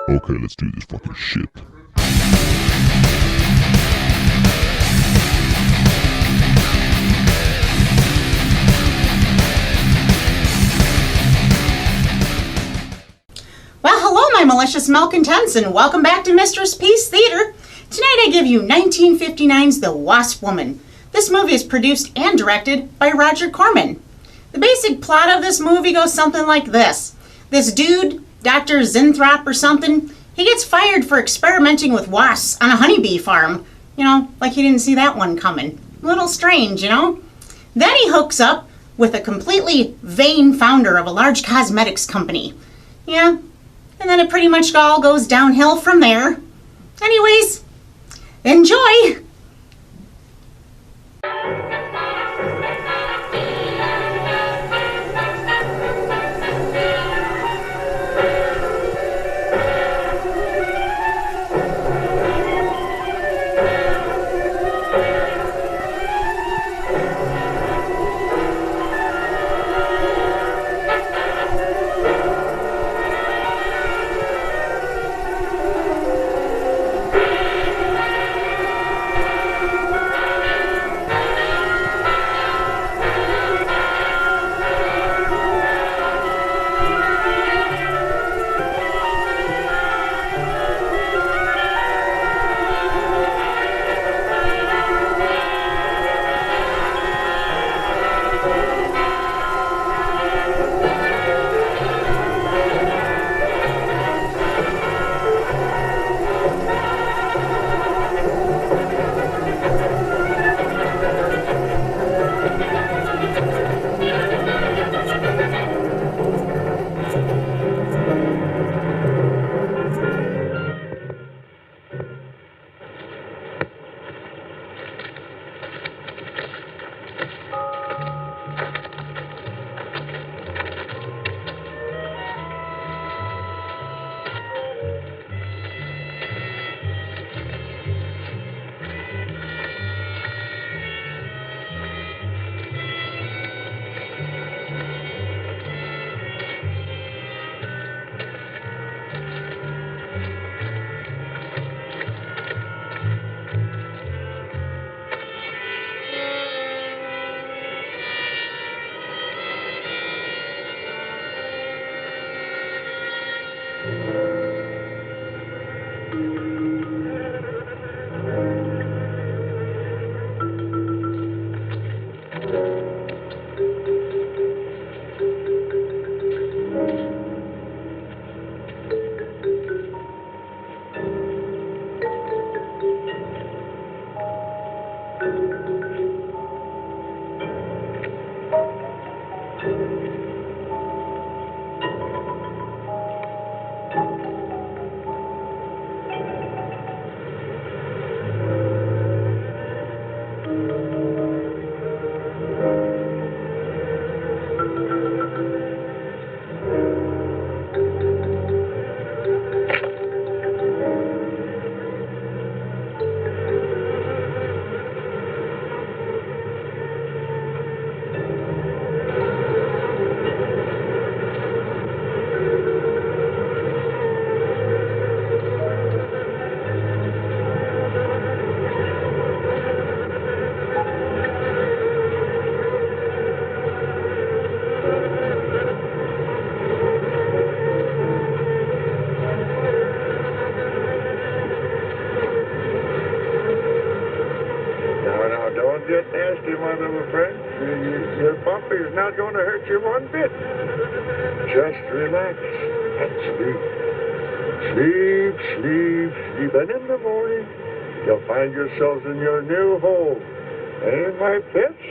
Okay, let's do this fucking shit. Well, hello, my malicious malcontents, and welcome back to Mistress Peace Theater. Tonight I give you 1959's The Wasp Woman. This movie is produced and directed by Roger Corman. The basic plot of this movie goes something like this. This dude, Dr. Zinthrop or something, he gets fired for experimenting with wasps on a honeybee farm. You know, like he didn't see that one coming. A little strange, you know? Then he hooks up with a completely vain founder of a large cosmetics company. Yeah, and then it pretty much all goes downhill from there. Anyways, enjoy! Don't get nasty, my little friend. Your bumpy is not going to hurt you one bit. Just relax and sleep. Sleep, sleep, sleep. And in the morning, you'll find yourselves in your new home. Ain't my pets?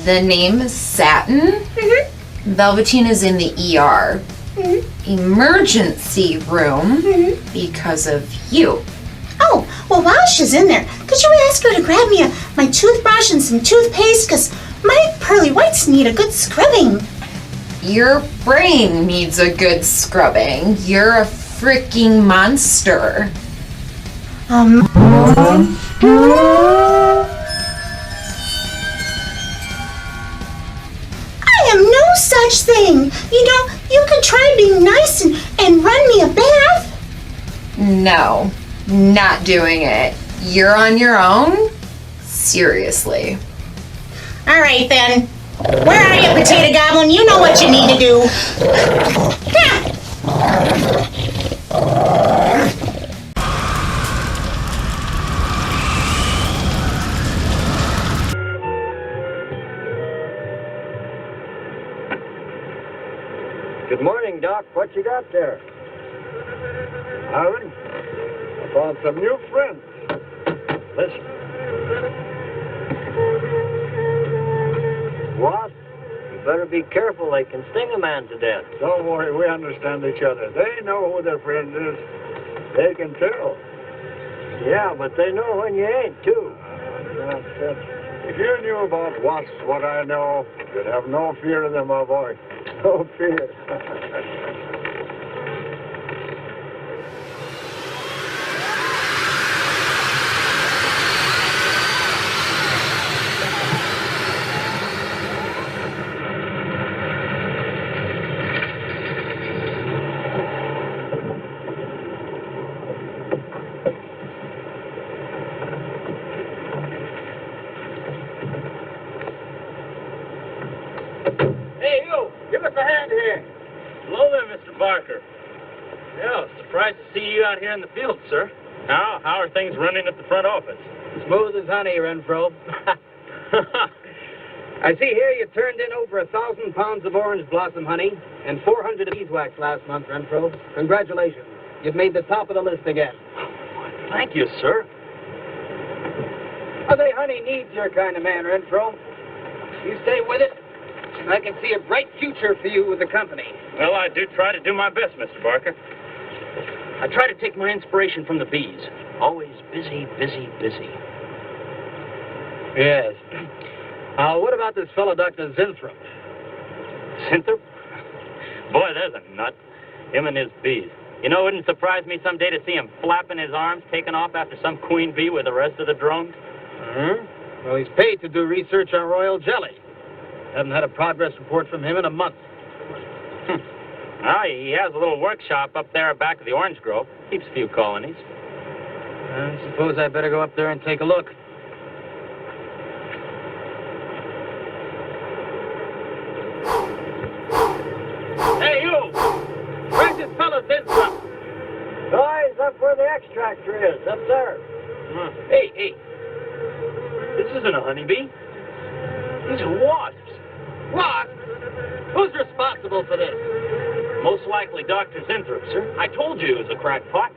The name is Satin. Velveteen is in the ER. Emergency room because of you. Oh, well, while she's in there, could you ask her to grab me my toothbrush and some toothpaste? Because my pearly whites need a good scrubbing. Your brain needs a good scrubbing. You're a freaking monster. I am no such thing. You know, you could try being nice and run me a bath. No, not doing it. You're on your own? Seriously. All right, then. Where are you, Potato Goblin? You know what you need to do. Good morning, Doc. What you got there? Harlan, I found some new friends. Listen. Wasp, you better be careful. They can sting a man to death. Don't worry, we understand each other. They know who their friend is. They can tell. Yeah, but they know when you ain't, too. If you knew about wasps what I know, you'd have no fear of them, my boy. No fear. Hey, you! Give us a hand here. Hello there, Mr. Barker. Yeah, surprised to see you out here in the field, sir. How are things running at the front office? Smooth as honey, Renfro. I see here you turned in over 1,000 pounds of orange blossom honey and 400 of beeswax last month, Renfro. Congratulations. You've made the top of the list again. Thank you, sir. I say honey needs your kind of man, Renfro. You stay with it, and I can see a bright future for you with the company. Well, I do try to do my best, Mr. Barker. I try to take my inspiration from the bees. Always busy, busy, busy. Yes. What about this fellow, Dr. Zinthrop? Zinthrop? Boy, there's a nut. Him and his bees. You know, it wouldn't surprise me someday to see him flapping his arms, taking off after some queen bee with the rest of the drones. Well, he's paid to do research on royal jelly. Haven't had a progress report from him in a month. Ah, he has a little workshop up there back of the orange grove. Keeps a few colonies. I suppose I better go up there and take a look. Hey, you! Where's this fellow Zinthrop? Oh, he's up where the extractor is, up there. Hey. This isn't a honeybee. These are wasps. What? Who's responsible for this? Most likely Dr. Zinthrop, sir. I told you he was a crackpot.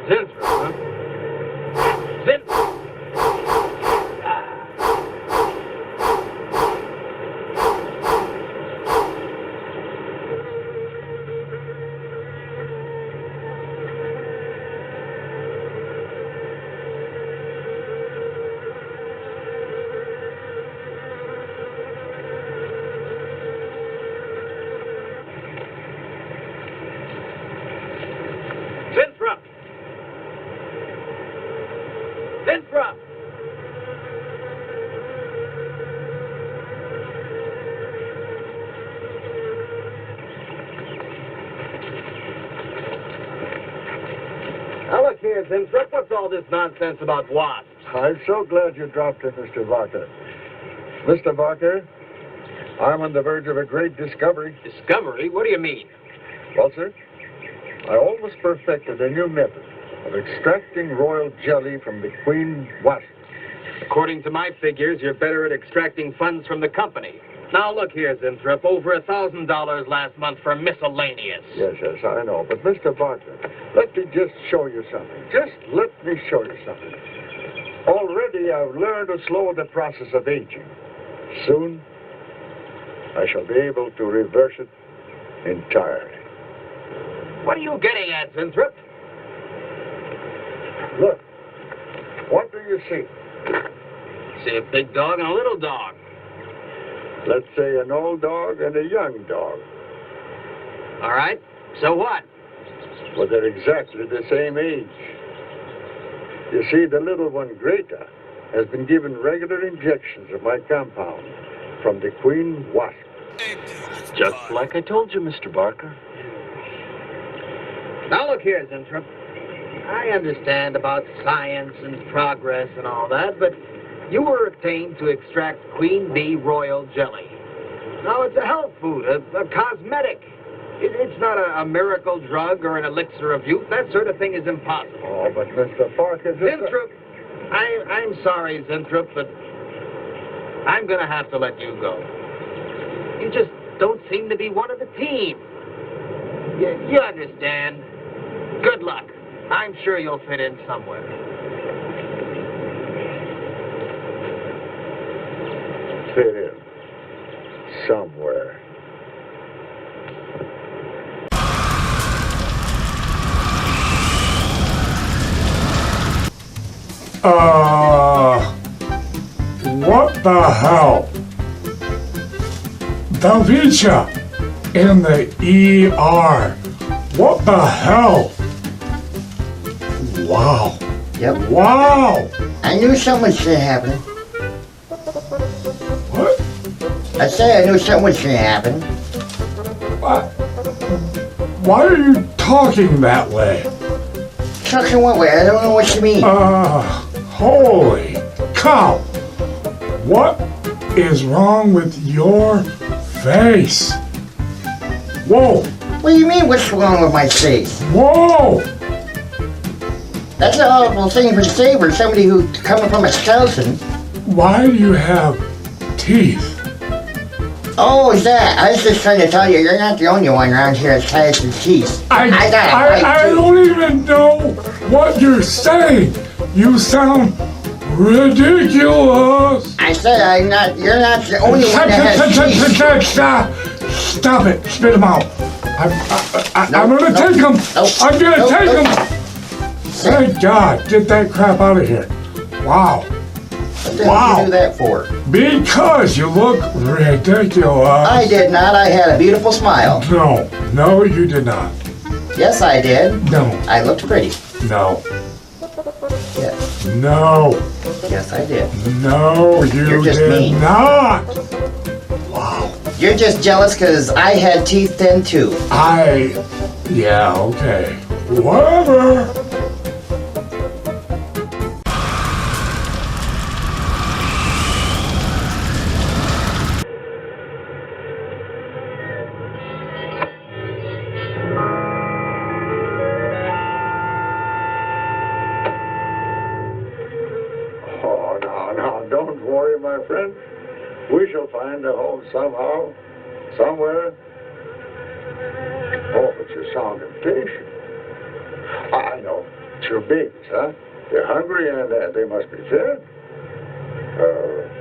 Zinthrop, huh? Zinthrop. here, Zimstrup. What's all this nonsense about wasps? I'm so glad you dropped in, Mr. Barker. Mr. Barker, I'm on the verge of a great discovery. Discovery? What do you mean? Well, sir, I almost perfected a new method of extracting royal jelly from the queen wasp. According to my figures, you're better at extracting funds from the company. Now, look here, Zimstrup. Over $1,000 last month for miscellaneous. Yes, I know. But, Mr. Barker, let me just show you something. Just let me show you something. Already, I've learned to slow the process of aging. Soon, I shall be able to reverse it entirely. What are you getting at, Zimstrup? Look, what do you see? See a big dog and a little dog. Let's say an old dog and a young dog. All right. So what? Well, they're exactly the same age. You see, the little one, Greta, has been given regular injections of my compound from the queen wasp. Just like I told you, Mr. Barker. Now, look here, Zimstrup. I understand about science and progress and all that, but you were obtained to extract queen bee royal jelly. Now, it's a health food, a cosmetic. It's not a miracle drug or an elixir of youth. That sort of thing is impossible. Oh, but Mr. Barker... Zimstrup, I'm sorry, Zimstrup, but I'm going to have to let you go. You just don't seem to be one of the team. You understand. Good luck. I'm sure you'll fit in somewhere. Fit in somewhere. What the hell? Velveeta in the ER. What the hell? Wow. Yep. Wow. I knew something was gonna happen. What? I said I knew something was gonna happen. Why are you talking that way? Talking what way? I don't know what you mean. Holy cow. What is wrong with your face? Whoa. What do you mean, what's wrong with my face? Whoa. That's a horrible thing to say for somebody who's coming from a skeleton. Why do you have teeth? Oh, is that? I was just trying to tell you, you're not the only one around here that has the teeth. I don't even know what you're saying. You sound ridiculous. I said you're not the only one that has teeth. Stop it. Spit them out. I'm gonna take them. I'm gonna take them. Thank God. Get that crap out of here. Wow. What the hell did you do that for? Because you look ridiculous. I did not. I had a beautiful smile. No, you did not. Yes, I did. No. I looked pretty. No. Yes. No. Yes, I did. No, you just did mean. not. Wow. You're just jealous because I had teeth then too. Yeah, okay. Whatever. Don't worry, my friend. We shall find a home somehow, somewhere. Oh, but you sound impatient. I know. It's your babies, huh? They're hungry and they must be fed.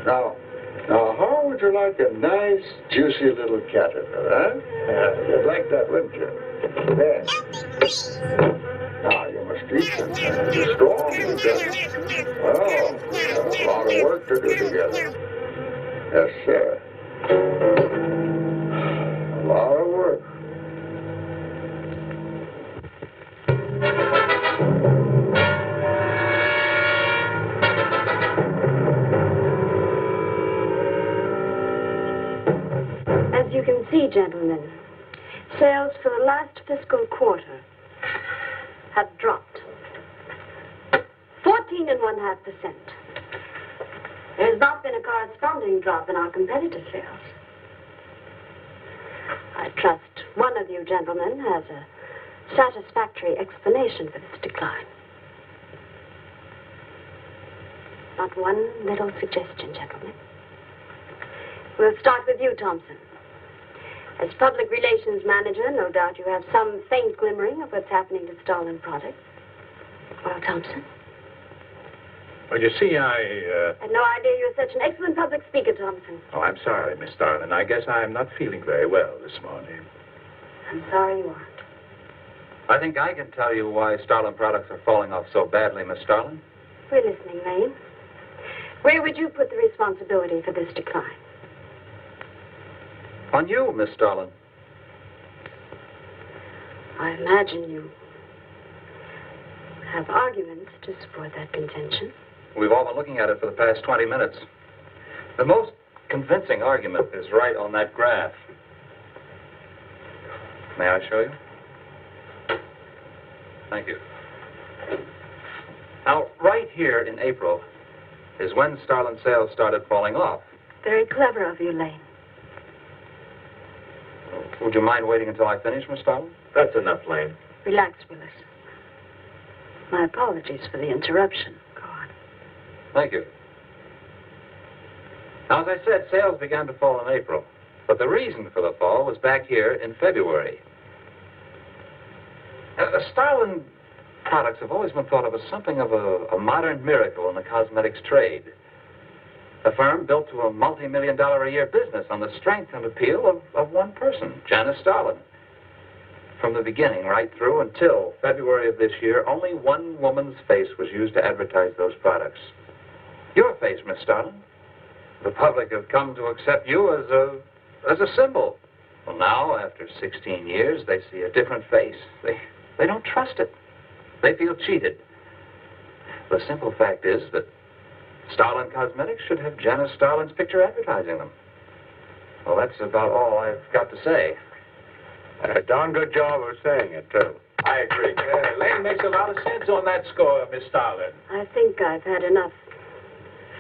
Now, how would you like a nice, juicy little caterpillar, huh? You'd like that, wouldn't you? There. Now, you must eat them and be strong because, well, a lot of work to do together. Yes, sir. A lot of work. As you can see, gentlemen, sales for the last fiscal quarter have dropped. 14.5%. There has not been a corresponding drop in our competitive sales. I trust one of you gentlemen has a satisfactory explanation for this decline. Not one little suggestion, gentlemen. We'll start with you, Thompson. As public relations manager, no doubt you have some faint glimmering of what's happening to Stalin products. Well, Thompson? Well, you see, I had no idea you were such an excellent public speaker, Thompson. Oh, I'm sorry, Miss Starlin. I guess I'm not feeling very well this morning. I'm sorry you aren't. I think I can tell you why Starlin products are falling off so badly, Miss Starlin. We're listening, Lane. Where would you put the responsibility for this decline? On you, Miss Starlin. I imagine you have arguments to support that contention. We've all been looking at it for the past 20 minutes. The most convincing argument is right on that graph. May I show you? Thank you. Now, right here in April is when Starlin sales started falling off. Very clever of you, Lane. Would you mind waiting until I finish, Miss Starlin? That's enough, Lane. Relax, Willis. My apologies for the interruption. Go on. Thank you. Now, as I said, sales began to fall in April. But the reason for the fall was back here in February. Starlin products have always been thought of as something of a modern miracle in the cosmetics trade. A firm built to a multi-million-dollar-a-year business on the strength and appeal of one person, Janice Starlin. From the beginning right through until February of this year, only one woman's face was used to advertise those products. Your face, Miss Starlin. The public have come to accept you as a symbol. Well, now, after 16 years, they see a different face. They don't trust it. They feel cheated. The simple fact is that Starlin Cosmetics should have Janice Starlin's picture advertising them. Well, that's about all I've got to say. A darn good job of saying it, too. I agree. Lane makes a lot of sense on that score, Miss Starlin. I think I've had enough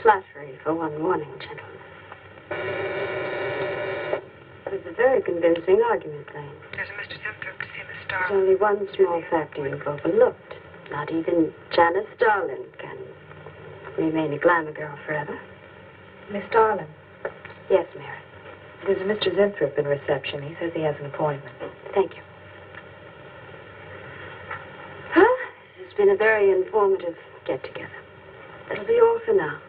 flattery for one morning, gentlemen. It was a very convincing argument, Lane. There's a Mr. Zimthorpe to see Miss There's Starlin. only one small factor you've overlooked. Not even Janice Starlin can remain a glamour girl forever. Miss Starlin. Yes, Mary. There's a Mr. Zimthorpe in reception. He says he has an appointment. Thank you. Well, this has been a very informative get-together. That'll be all for now.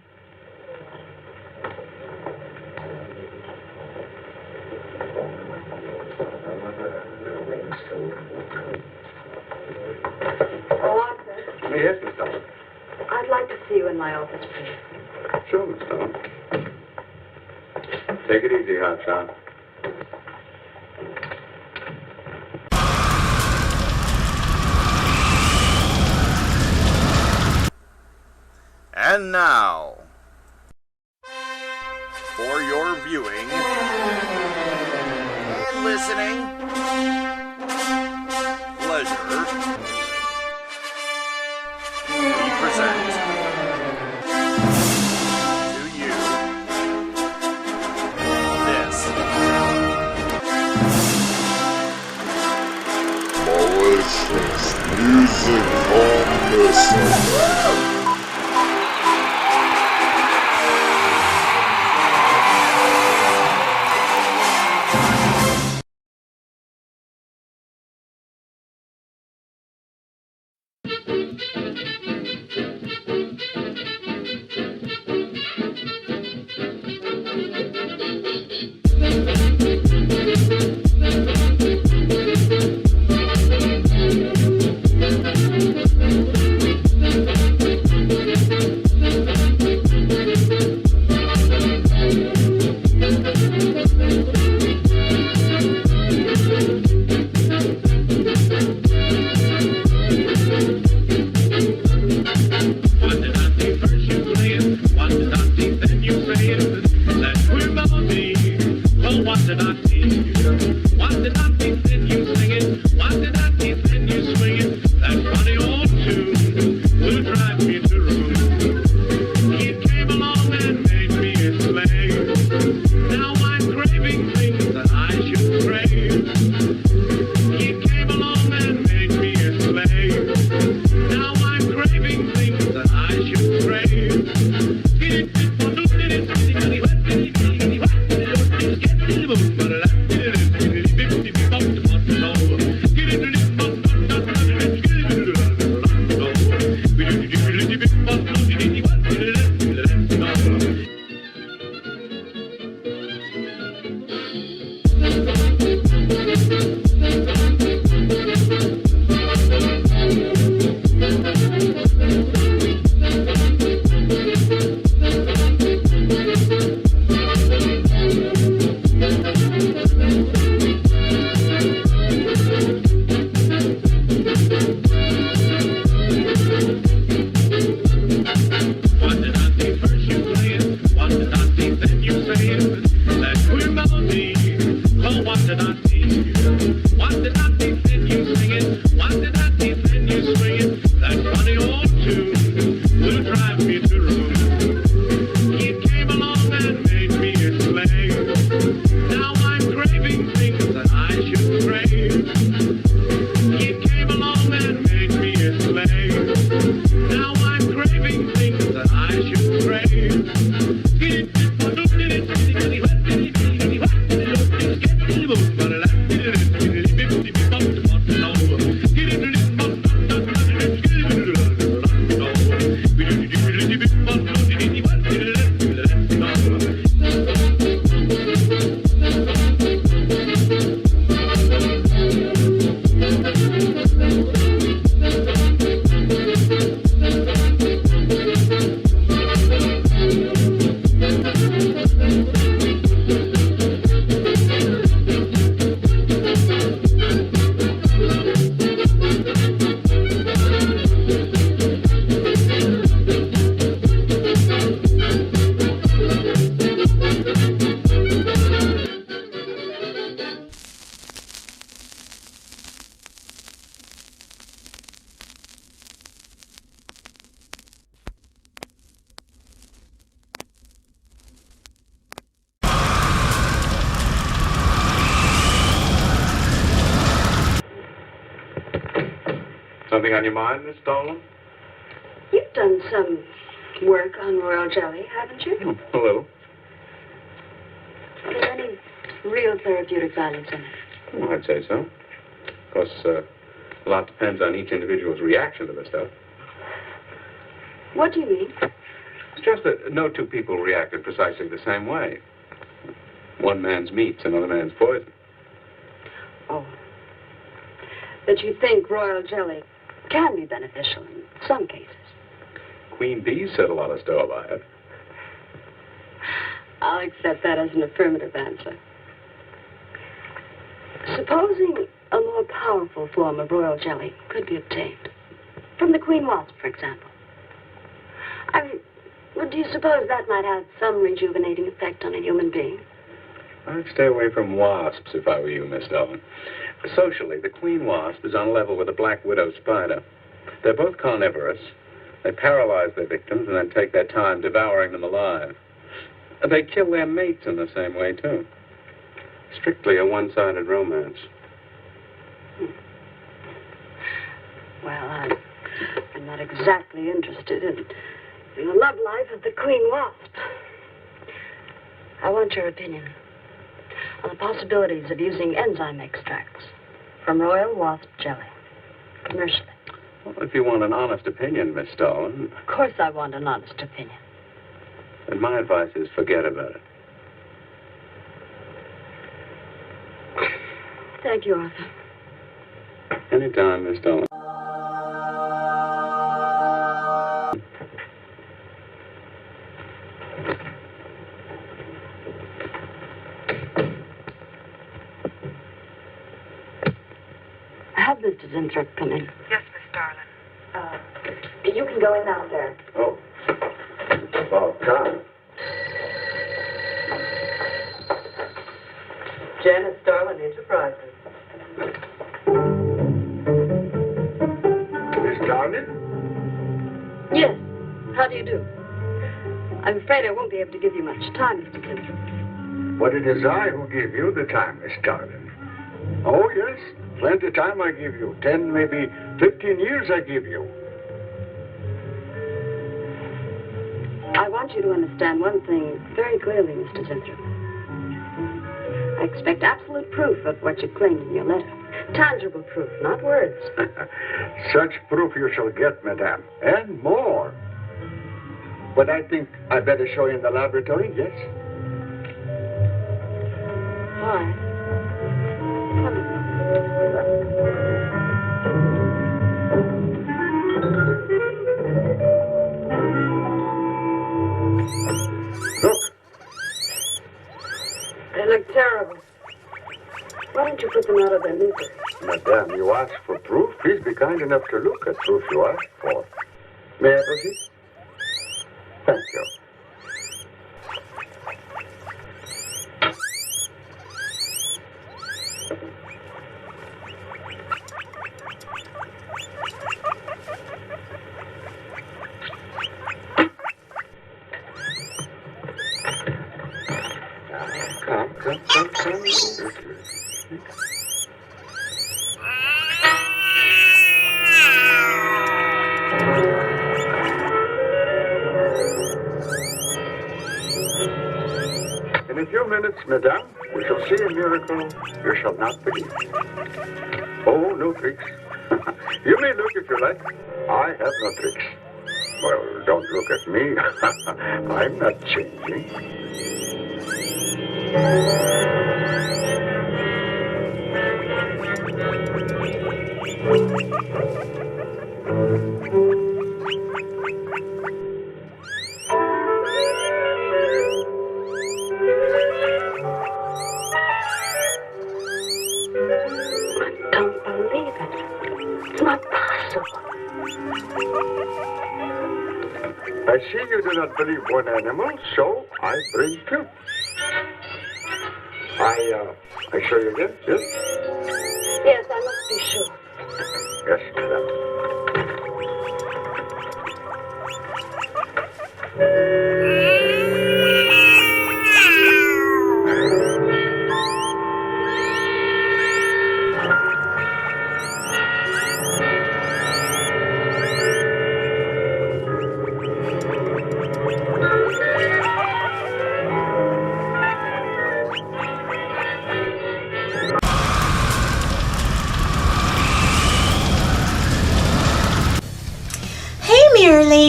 Arthur, Yes, Miss Starlin. I'd like to see you in my office, please. Sure, Miss Starlin. Take it easy, hotshot. And now, for your viewing and listening pleasure, we present to you this malicious music on this. Something on your mind, Miss Dolan? You've done some work on royal jelly, haven't you? A little. Are there any real therapeutic values in it? Well, I'd say so. Of course, a lot depends on each individual's reaction to the stuff. What do you mean? It's just that no two people reacted precisely the same way. One man's meat's another man's poison. Oh. That you think royal jelly can be beneficial in some cases. Queen bees set a lot of store by it. I'll accept that as an affirmative answer. Supposing a more powerful form of royal jelly could be obtained. From the queen wasp, for example. I mean, do you suppose that might have some rejuvenating effect on a human being? I'd stay away from wasps if I were you, Miss Dolan. Socially, the queen wasp is on a level with the black widow spider. They're both carnivorous. They paralyze their victims and then take their time devouring them alive. They kill their mates in the same way, too. Strictly a one-sided romance. Well, I'm not exactly interested in the love life of the queen wasp. I want your opinion on the possibilities of using enzyme extracts from royal wasp jelly, commercially. Well, if you want an honest opinion, Miss Dolan... Of course I want an honest opinion. Then my advice is forget about it. Thank you, Arthur. Anytime, Miss Dolan. Have Mr. Zinthrop come in. Yes, Miss Darling. You can go in now, sir. Oh. It's about time. Janet Starlin Enterprises. Miss Darling? Yes. How do you do? I'm afraid I won't be able to give you much time, Mr. Zinthrop. But it is I who give you the time, Miss Darling. Oh, yes. Plenty of time I give you. 10, maybe 15 years I give you. I want you to understand one thing very clearly, Mr. Zinthrop. I expect absolute proof of what you claimed in your letter. Tangible proof, not words. Such proof you shall get, madame. And more. But I think I better show you in the laboratory, yes? Why? Come in. Look. They look terrible. Why don't you put them out of their misery? Madame, you asked for proof. Please be kind enough to look at proof you asked for. May I proceed? Thank you. Come. In a few minutes, madame, we shall see a miracle you shall not believe. Oh, no tricks. You may look if you like. I have no tricks. Well, don't look at me. I'm not changing. Don't believe it. It's not possible. I see you do not believe one animal, so I bring two. I show you again, yes? Yes, I must be sure. Yes, madame.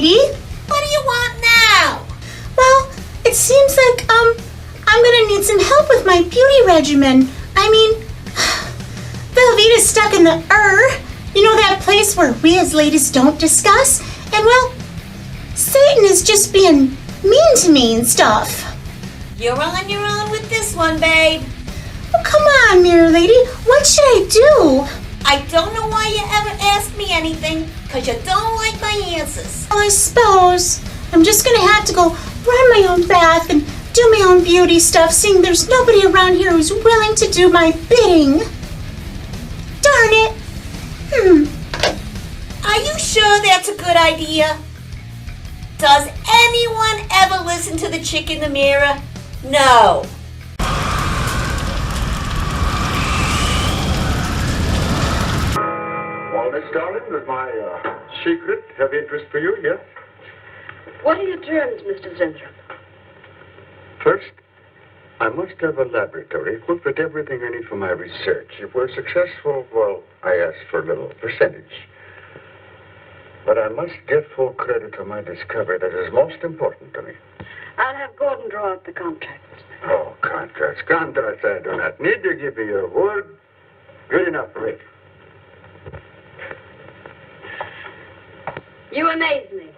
lady. What do you want now? Well, it seems like, I'm gonna need some help with my beauty regimen. I mean, Velveeta's stuck in the you know, that place where we as ladies don't discuss? And well, Satan is just being mean to me and stuff. You're on your own with this one, babe. Oh, come on, Mirror Lady. What should I do? I don't know why you ever asked me anything, because you don't like my answers. Well, I suppose I'm just gonna have to go run my own bath and do my own beauty stuff, seeing there's nobody around here who's willing to do my bidding. Darn it. Are you sure that's a good idea? Does anyone ever listen to the chick in the mirror? No. Well, Miss Darling, does my secret have interest for you, yes? What are your terms, Mr. Zenthrop? First, I must have a laboratory equipped with everything I need for my research. If we're successful, well, I ask for a little percentage. But I must get full credit for my discovery. That is most important to me. I'll have Gordon draw up the contracts. Oh, contracts. Contracts I do not need. You give me your word. Good enough for me. You amaze me.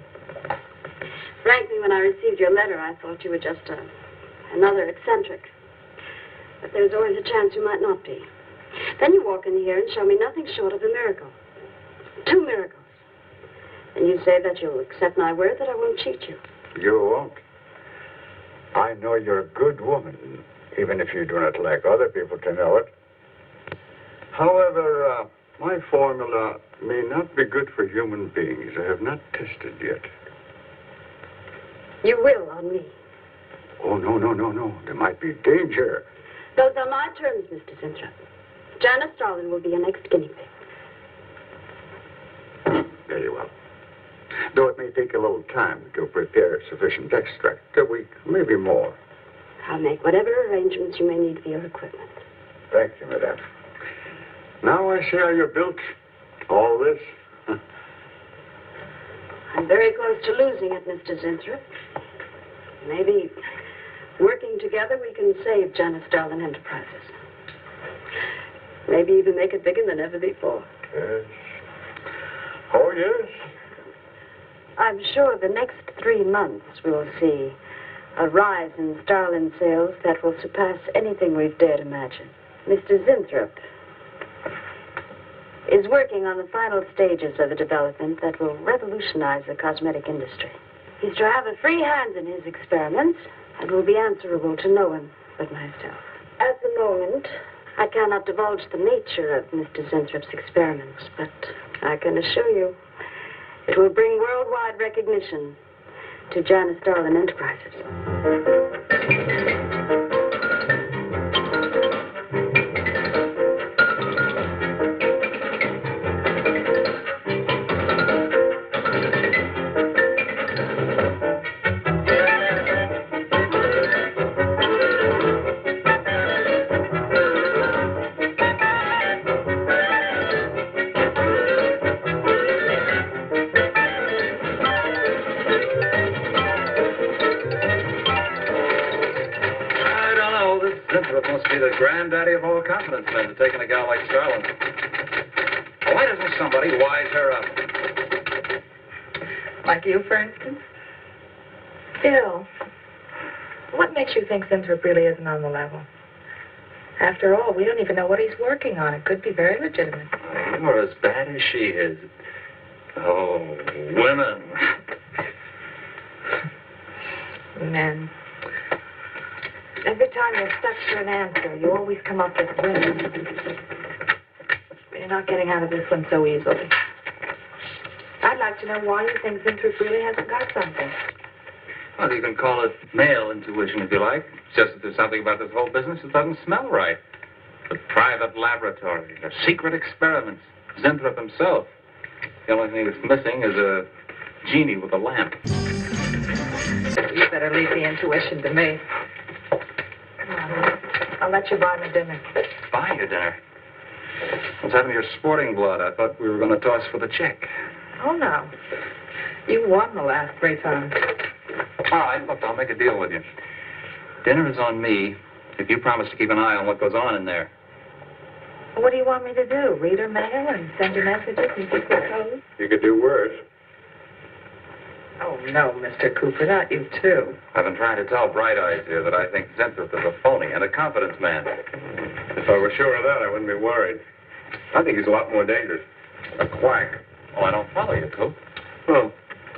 Frankly, when I received your letter, I thought you were just another eccentric. But there was always a chance you might not be. Then you walk in here and show me nothing short of a miracle. 2 miracles. And you say that you'll accept my word that I won't cheat you. You won't. I know you're a good woman, even if you do not like other people to know it. However, my formula may not be good for human beings. I have not tested yet. You will on me. Oh, no. There might be danger. Those are my terms, Mr. Zenthrop. Janice Starlin will be your next guinea pig. Very well. Though it may take a little time to prepare sufficient extract, a week, maybe more. I'll make whatever arrangements you may need for your equipment. Thank you, madame. Now I see how you're built. All this. I'm very close to losing it, Mr. Zenthrop. Maybe working together we can save Janice Starlin Enterprises. Maybe even make it bigger than ever before. Yes. Oh, yes. I'm sure the next 3 months we'll see a rise in Starlin sales that will surpass anything we've dared imagine. Mr. Zenthrop is working on the final stages of a development that will revolutionize the cosmetic industry. He's to have a free hand in his experiments and will be answerable to no one but myself. At the moment, I cannot divulge the nature of Mr. Zentrop's experiments, but I can assure you it will bring worldwide recognition to Janice Starlin Enterprises. The granddaddy of all confidence men to taking a gal like Starlin. Why doesn't somebody wise her up? Like you, for instance? Bill, what makes you think Zenthrop really isn't on the level? After all, we don't even know what he's working on. It could be very legitimate. You're as bad as she is. Oh, women. Men. Every time you're stuck for an answer, you always come up with women. You're not getting out of this one so easily. I'd like to know why you think Zenthrop really hasn't got something. Well, you can call it male intuition if you like. It's just that there's something about this whole business that doesn't smell right. The private laboratory, the secret experiments, Zenthrop himself. The only thing that's missing is a genie with a lamp. You better leave the intuition to me. Come on, I'll let you buy me dinner. Buy you dinner? What's happened to your sporting blood? I thought we were going to toss for the check. Oh, no. You won the last 3 times. All right, look, I'll make a deal with you. Dinner is on me if you promise to keep an eye on what goes on in there. What do you want me to do? Read her mail and send you messages and keep her codes? You could do worse. Oh, no, Mr. Cooper, not you, too. I've been trying to tell Bright Eyes here that I think Zenthrop is a phony and a confidence man. If I were sure of that, I wouldn't be worried. I think he's a lot more dangerous. A quack. Oh, I don't follow you, Coop. Well,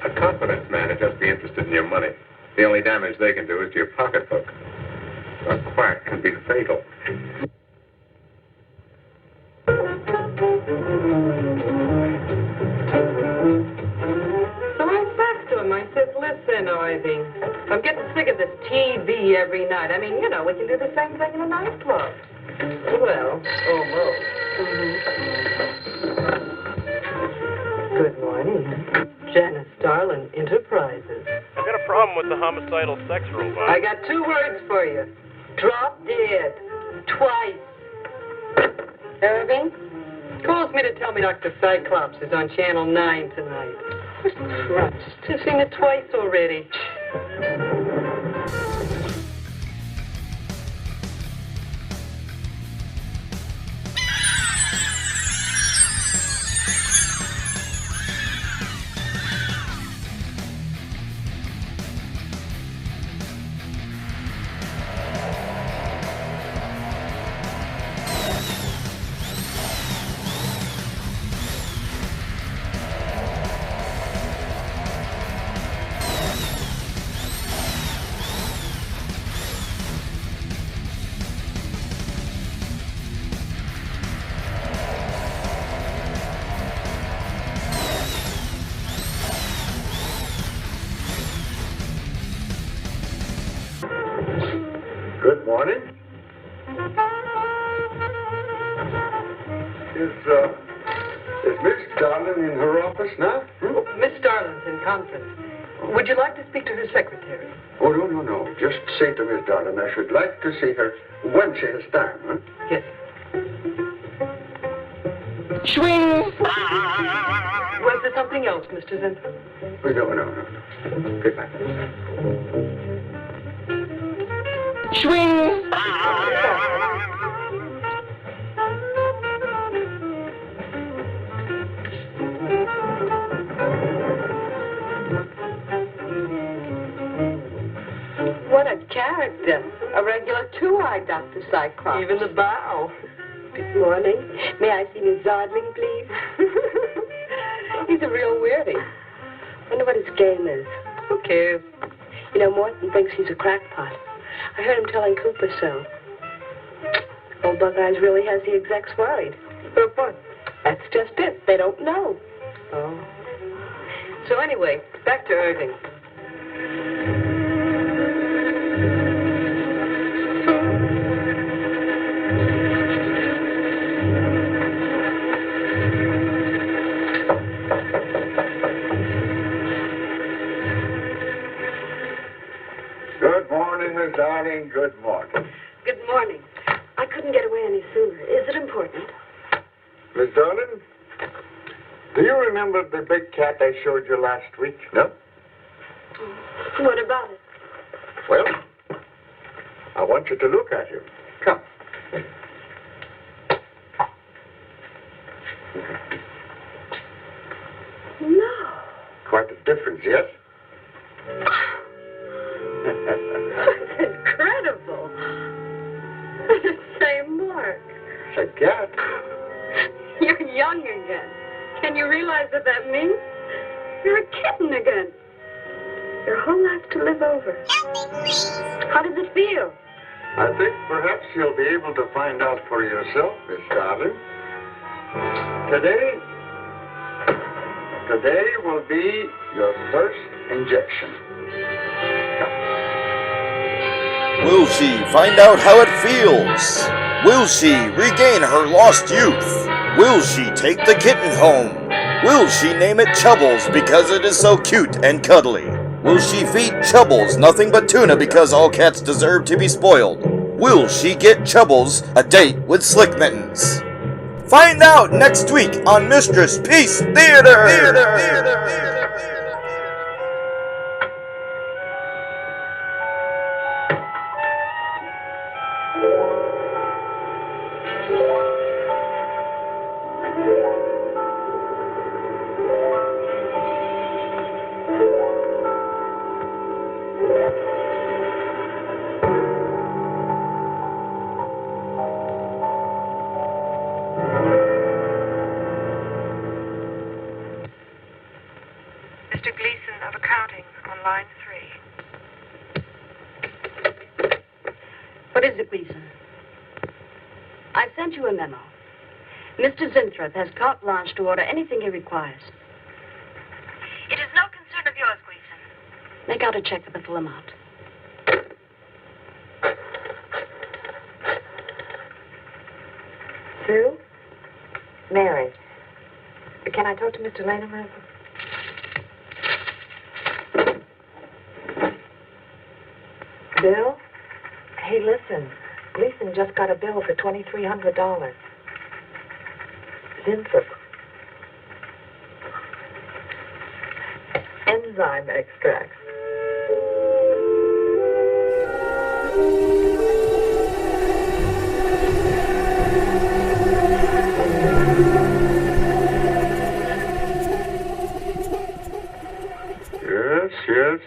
a confidence man would just be interested in your money. The only damage they can do is to your pocketbook. A quack can be fatal. So I faxed to him. I said, listen, Ivy, I'm getting sick of this TV every night. I mean, you know, we can do the same thing in a nightclub. Well, almost. Good morning. Janice Starlin Enterprises. I've got a problem with the homicidal sex robot. I got 2 words for you. Drop dead. Twice. Irving calls me to tell me Dr. Cyclops is on Channel 9 tonight. Christ, I've seen it twice already. Good morning. Is Miss Darlin in her office now? Miss Starlin's in conference. Would you like to speak to her secretary? Oh, no. Just say to Miss Darlin I should like to see her when she has time, huh? Yes. Swing! Was there something else, Mr. Zentrum? Oh, no. Goodbye. Swing! What a character. A regular 2-eyed Dr. Cyclops. Even the bow. Good morning. May I see Miss Zodling, please? He's a real weirdie. Wonder what his game is. Who cares? You know, Morton thinks he's a crackpot. I heard him telling Cooper so. Old Buckeyes really has the execs worried. But what? That's just it. They don't know. Oh. So anyway, back to Irving. Good morning, Miss Darling. Good morning. Good morning. I couldn't get away any sooner. Is it important? Miss Darlin, do you remember the big cat I showed you last week? No? What about it? Well, I want you to look at him. Come. No. Quite a difference, yes? That's incredible. The same mark. It's a cat. You're young again. Can you realize what that means? You're a kitten again. Your whole life to live over. How does it feel? I think perhaps you'll be able to find out for yourself, Miss Darling. Today will be your first injection. Will she find out how it feels? Will she regain her lost youth? Will she take the kitten home? Will she name it Chubbles because it is so cute and cuddly? Will she feed Chubbles nothing but tuna because all cats deserve to be spoiled? Will she get Chubbles a date with Slick Mittens? Find out next week on Mistress Peace Theater! What is it, Gleason? I've sent you a memo. Mr. Zinthrop has carte blanche to order anything he requires. It is no concern of yours, Gleason. Make out a check for the full amount. Sue? Mary. Can I talk to Mr. Lane a minute? Bill? Hey, listen. Gleason just got a bill for $2,300. Zinthrop. Enzyme extracts.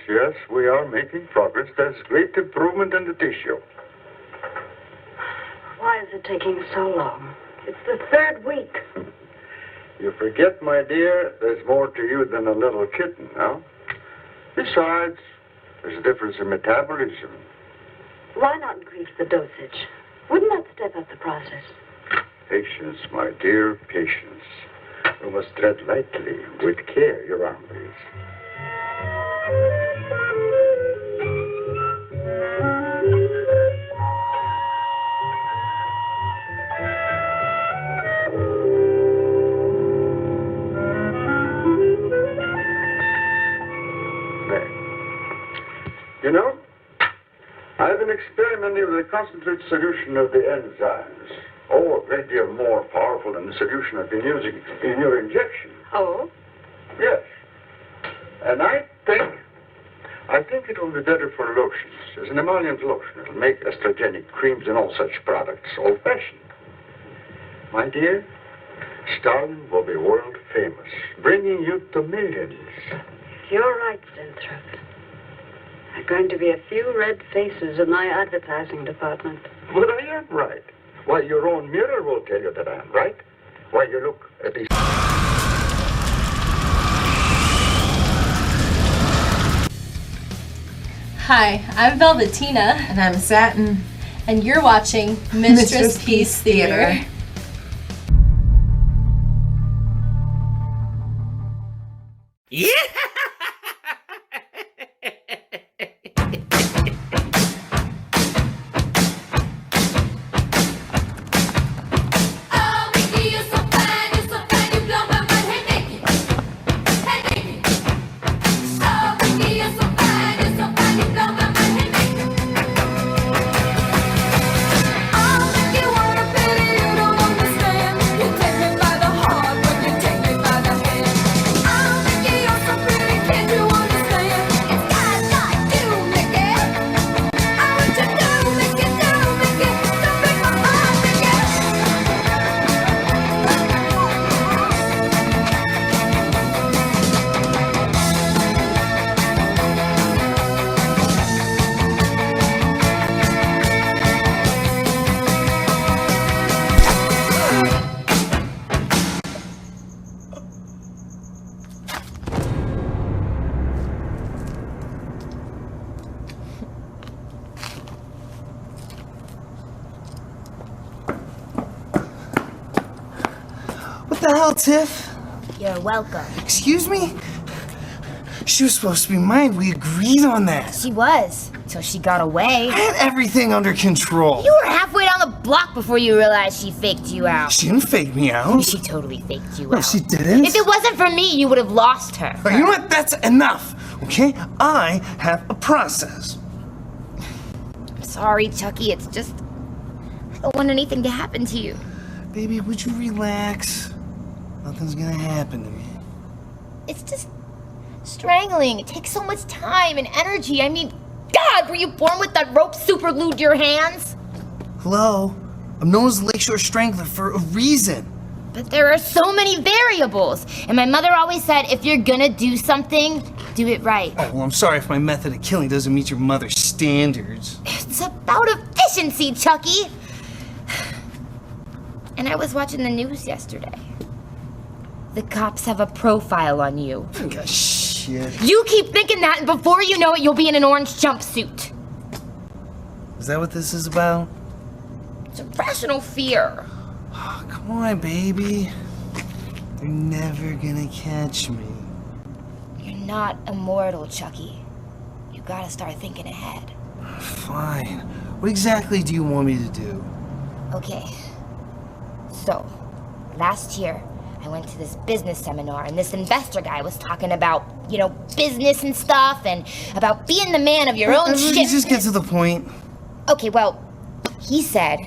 Yes, we are making progress. There's great improvement in the tissue. Why is it taking so long? It's the third week. You forget, my dear, there's more to you than a little kitten, huh? Besides, there's a difference in metabolism. Why not increase the dosage? Wouldn't that step up the process? Patience, my dear, patience. You must tread lightly, with care, your arm, please. You know, I've been experimenting with a concentrated solution of the enzymes. Oh, a great deal more powerful than the solution I've been using in your injection. Oh? Yes. And I think it will be better for lotions. As an emollient lotion, it'll make estrogenic creams and all such products old-fashioned. My dear, Stalin will be world famous, bringing you to millions. You're right, Zinthrop. There are going to be a few red faces in my advertising department. But I am right. Why, your own mirror will tell you that I am right. Why, you look at these... Hi, I'm Velvetina. And I'm Satin. And you're watching Mistress Peace Theater. Yeah! What the hell, Tiff? You're welcome. Excuse me? She was supposed to be mine. We agreed on that. She was, till she got away. I had everything under control. You were halfway down the block before you realized she faked you out. She didn't fake me out. She totally faked you No, out. she didn't. If it wasn't for me, you would have lost her. But you know what? That's enough, okay? I have a process. I'm sorry, Chucky. It's just... I don't want anything to happen to you. Baby, would you relax? Nothing's gonna happen to me. It's just... strangling. It takes so much time and energy. I mean, God, were you born with that rope super glued to your hands? Hello? I'm known as the Lakeshore Strangler for a reason. But there are so many variables. And my mother always said, if you're gonna do something, do it right. Oh, well, I'm sorry if my method of killing doesn't meet your mother's standards. It's about efficiency, Chucky. And I was watching the news yesterday. The cops have a profile on you. Shit. You keep thinking that, and before you know it, you'll be in an orange jumpsuit. Is that what this is about? It's irrational fear. Oh, come on, baby. You're never gonna catch me. You're not immortal, Chucky. You gotta start thinking ahead. Fine. What exactly do you want me to do? Okay. So, last year, I went to this business seminar, and this investor guy was talking about, business and stuff, and about being the man of your own shit. Just get to the point. Okay, well, he said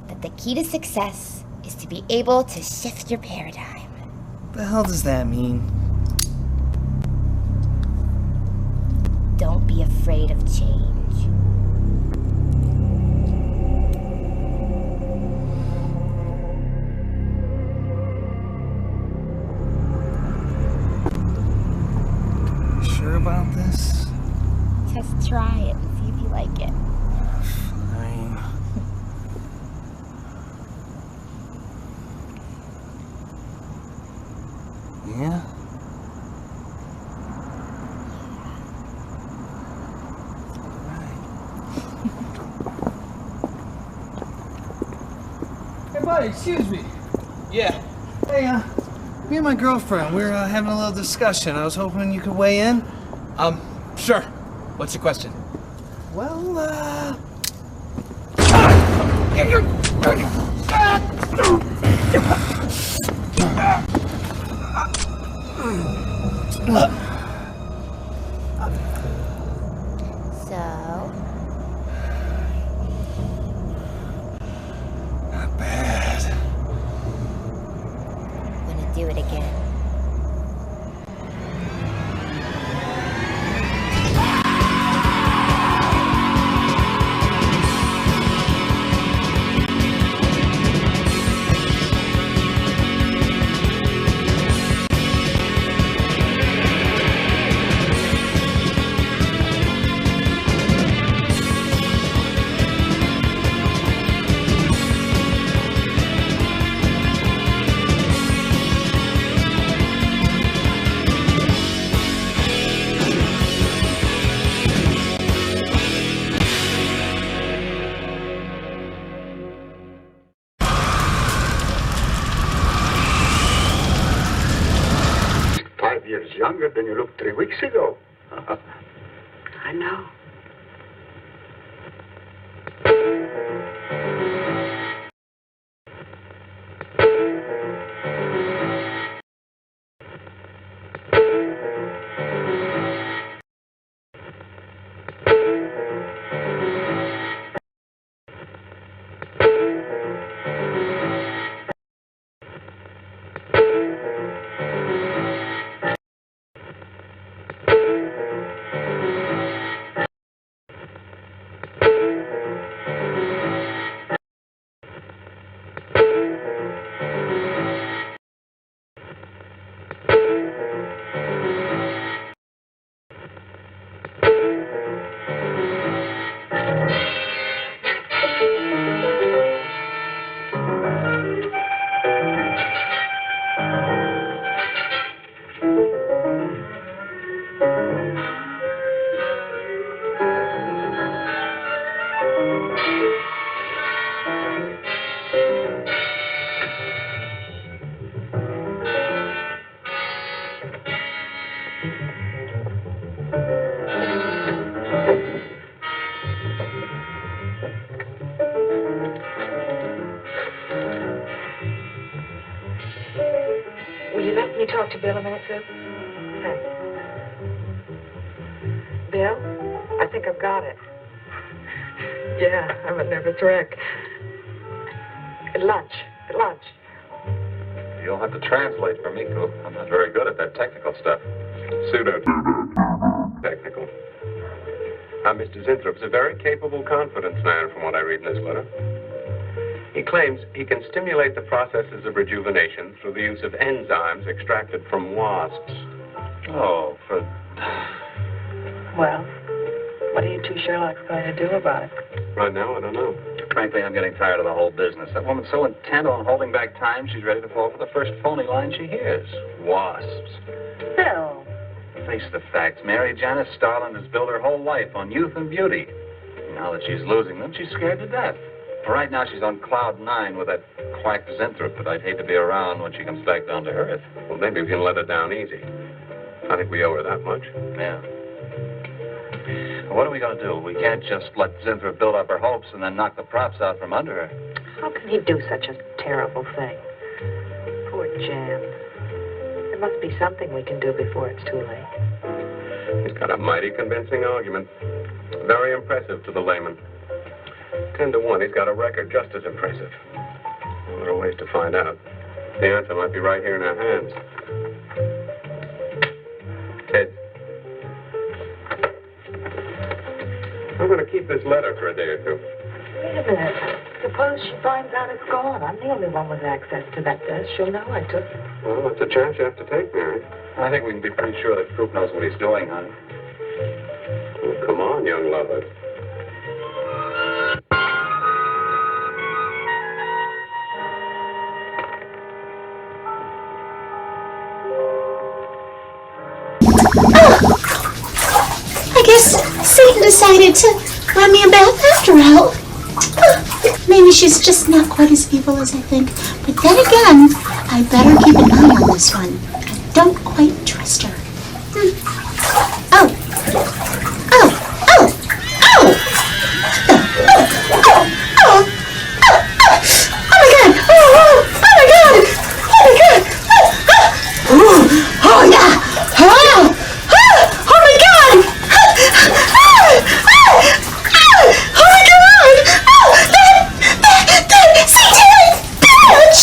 that the key to success is to be able to shift your paradigm. What the hell does that mean? Don't be afraid of change. Sure about this? Just try it and see if you like it. Fine. Yeah? Hey, buddy, excuse me. Yeah. Hey, me and my girlfriend, we're having a little discussion. I was hoping you could weigh in. Sure. What's your question? Well, not bad. Wanna do it again? Younger than you looked 3 weeks ago. I know. Will you let me talk to Bill a minute, sir? Thanks. Bill, I think I've got it. Yeah, I'm a nervous wreck. At lunch. You'll have to translate for me, Coop. I'm not very good at that technical stuff. Pseudo-technical. Mr. Zinthrop's a very capable, confidence man, from what I read in this letter. He claims he can stimulate the processes of rejuvenation through the use of enzymes extracted from wasps. Oh, Well, what are you two Sherlocks going to do about it? Right now, I don't know. frankly, I'm getting tired of the whole business. That woman's so intent on holding back time, she's ready to fall for the first phony line she hears. Wasps. Bill. Face the facts. Mary Janice Starland has built her whole life on youth and beauty. Now that she's losing them, she's scared to death. Right now, she's on cloud 9 with that quack Zinthrop that I'd hate to be around when she comes back down to earth. Well, maybe we can let her down easy. I think we owe her that much. Yeah. Well, what are we going to do? We can't just let Zinthrop build up her hopes and then knock the props out from under her. How can he do such a terrible thing? Poor Jan. There must be something we can do before it's too late. He's got a mighty convincing argument. Very impressive to the layman. 10 to 1, he's got a record just as impressive. There are ways to find out. The answer might be right here in our hands. Ted. I'm going to keep this letter for a day or two. Wait a minute. Suppose she finds out it's gone. I'm the only one with access to that desk. She'll know I took it. Well, that's a chance you have to take, Mary. I think we can be pretty sure that Coop knows what he's doing, honey. Well, come on, young lovers. I guess Satan decided to run me a bath after all. Maybe she's just not quite as evil as I think. But then again, I better keep an eye on this one. I don't quite trust her. Oh. Oh. Oh. Oh. Oh. Oh. Oh my god. Oh my god. Oh my god. Oh yeah. Oh my god. Oh my god. That satanic bitch.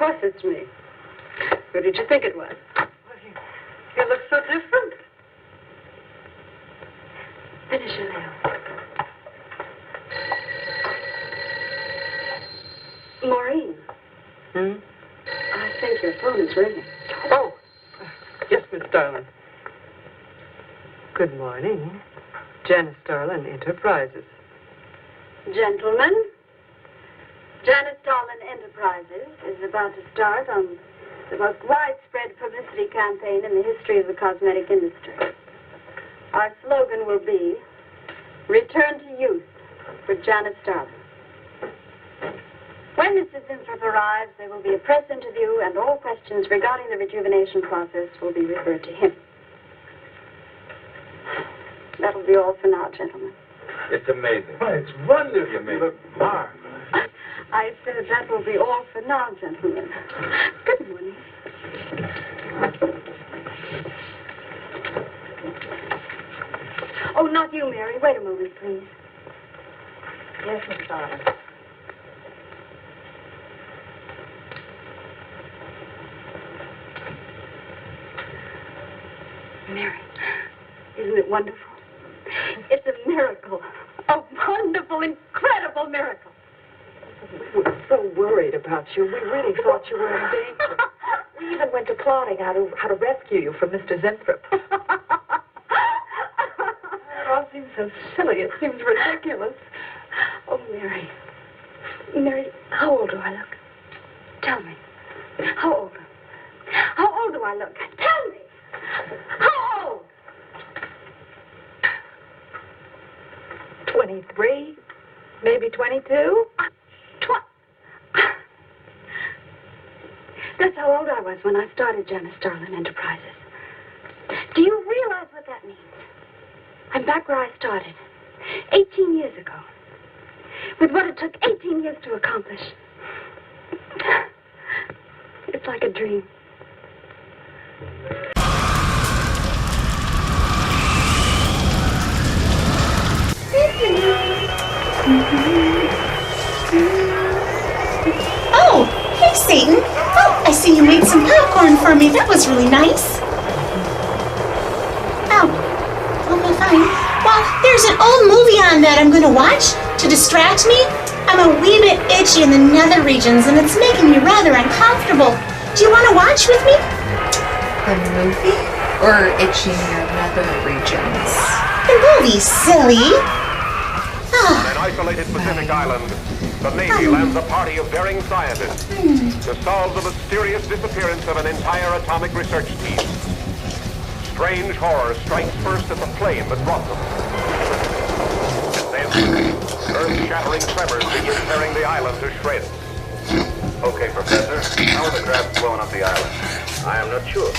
course it's me. Who did you think it was? You look so different. Finish your nails. Maureen. I think your phone is ringing. Oh, yes, Miss Starlin. Good morning. Janice Starlin Enterprises. Gentlemen, Janice Starlin Enterprises is about to start on the most widespread publicity campaign in the history of the cosmetic industry. Our slogan will be, Return to Youth for Janice Starlin. When Mr. Winthrop arrives, there will be a press interview, and all questions regarding the rejuvenation process will be referred to him. That'll be all for now, gentlemen. It's amazing. Oh, it's wonderful. You look marvelous. I said that will be all for now, gentlemen. Good morning. Oh, not you, Mary. Wait a moment, please. Yes, Miss Starlin. Mary, isn't it wonderful? It's a miracle. A wonderful, incredible miracle. We were so worried about you. We really thought you were in danger. We even went to plotting how to rescue you from Mr. Winthrop. It all seems so silly. It seems ridiculous. Oh, Mary. Mary, how old do I look? Tell me. How old? How old do I look? Tell me. How old? 23, maybe 22. That's how old I was when I started Janice Starlin Enterprises. Do you realize what that means? I'm back where I started, 18 years ago, with what it took 18 years to accomplish. It's like a dream. Oh, hey, Satan. Oh, I see you made some popcorn for me. That was really nice. Oh, okay, fine. Well, there's an old movie on that I'm going to watch to distract me. I'm a wee bit itchy in the nether regions, and it's making me rather uncomfortable. Do you want to watch with me? The movie? Or itching your nether regions? The movie, silly. On an isolated Pacific island, the Navy lands a party of daring scientists to solve the mysterious disappearance of an entire atomic research team. Strange horror strikes first at the plane that brought them. Then, earth-shattering tremors begin tearing the island to shreds. Okay, Professor, how are the crabs blowing up the island? I am not sure.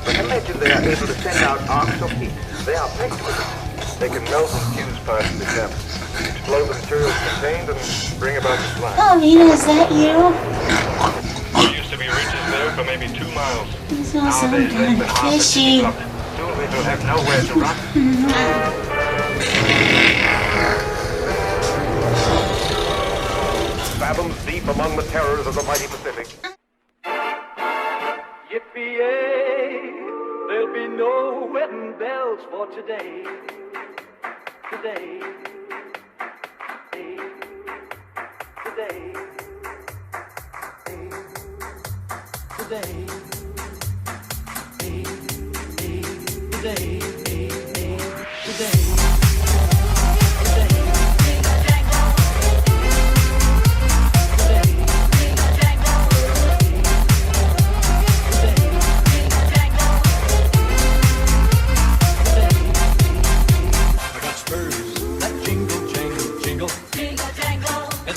But imagine they are able to send out arcs of heat. They are packed with it. They can melt and fuse parts of the ship, explode the materials contained, and bring about the flash. Oh, Nina, is that you? There used to be ridges there for maybe 2 miles. It's also kind of fishy. Soon we will have nowhere to run. Fathoms deep among the terrors of the mighty Pacific. Yippee-yay, there'll be no wedding bells for today. Today. Today. Today. Today. Today.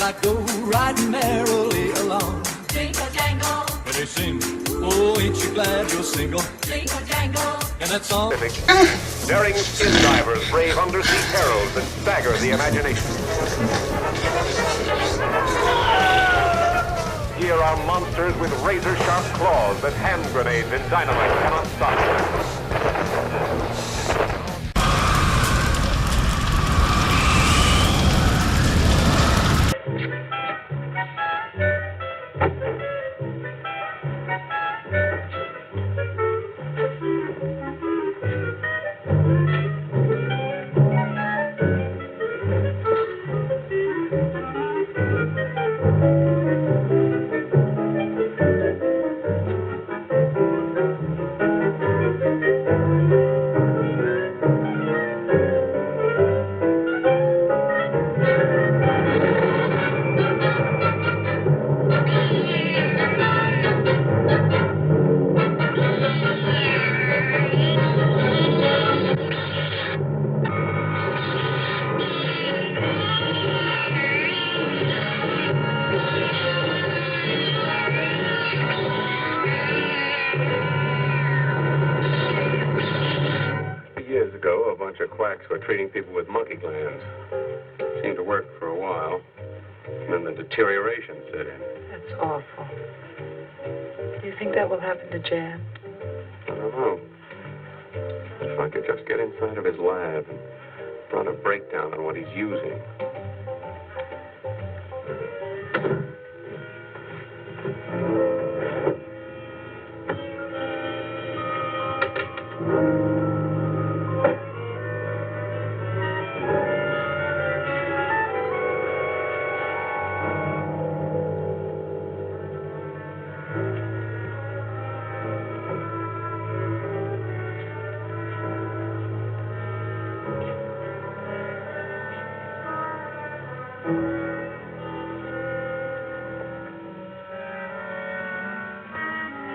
I go riding merrily along. Jingle jangle. And they sing, oh, ain't you glad you're single? Jingle jangle. And that song. Daring skin divers brave undersea perils that stagger the imagination. Here are monsters with razor-sharp claws that hand grenades and dynamite cannot stop. bunch of quacks who are treating people with monkey glands. Seemed to work for a while. And then the deterioration set in. That's awful. Do you think that will happen to Jan? I don't know. If I could just get inside of his lab and run a breakdown on what he's using.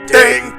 Ding!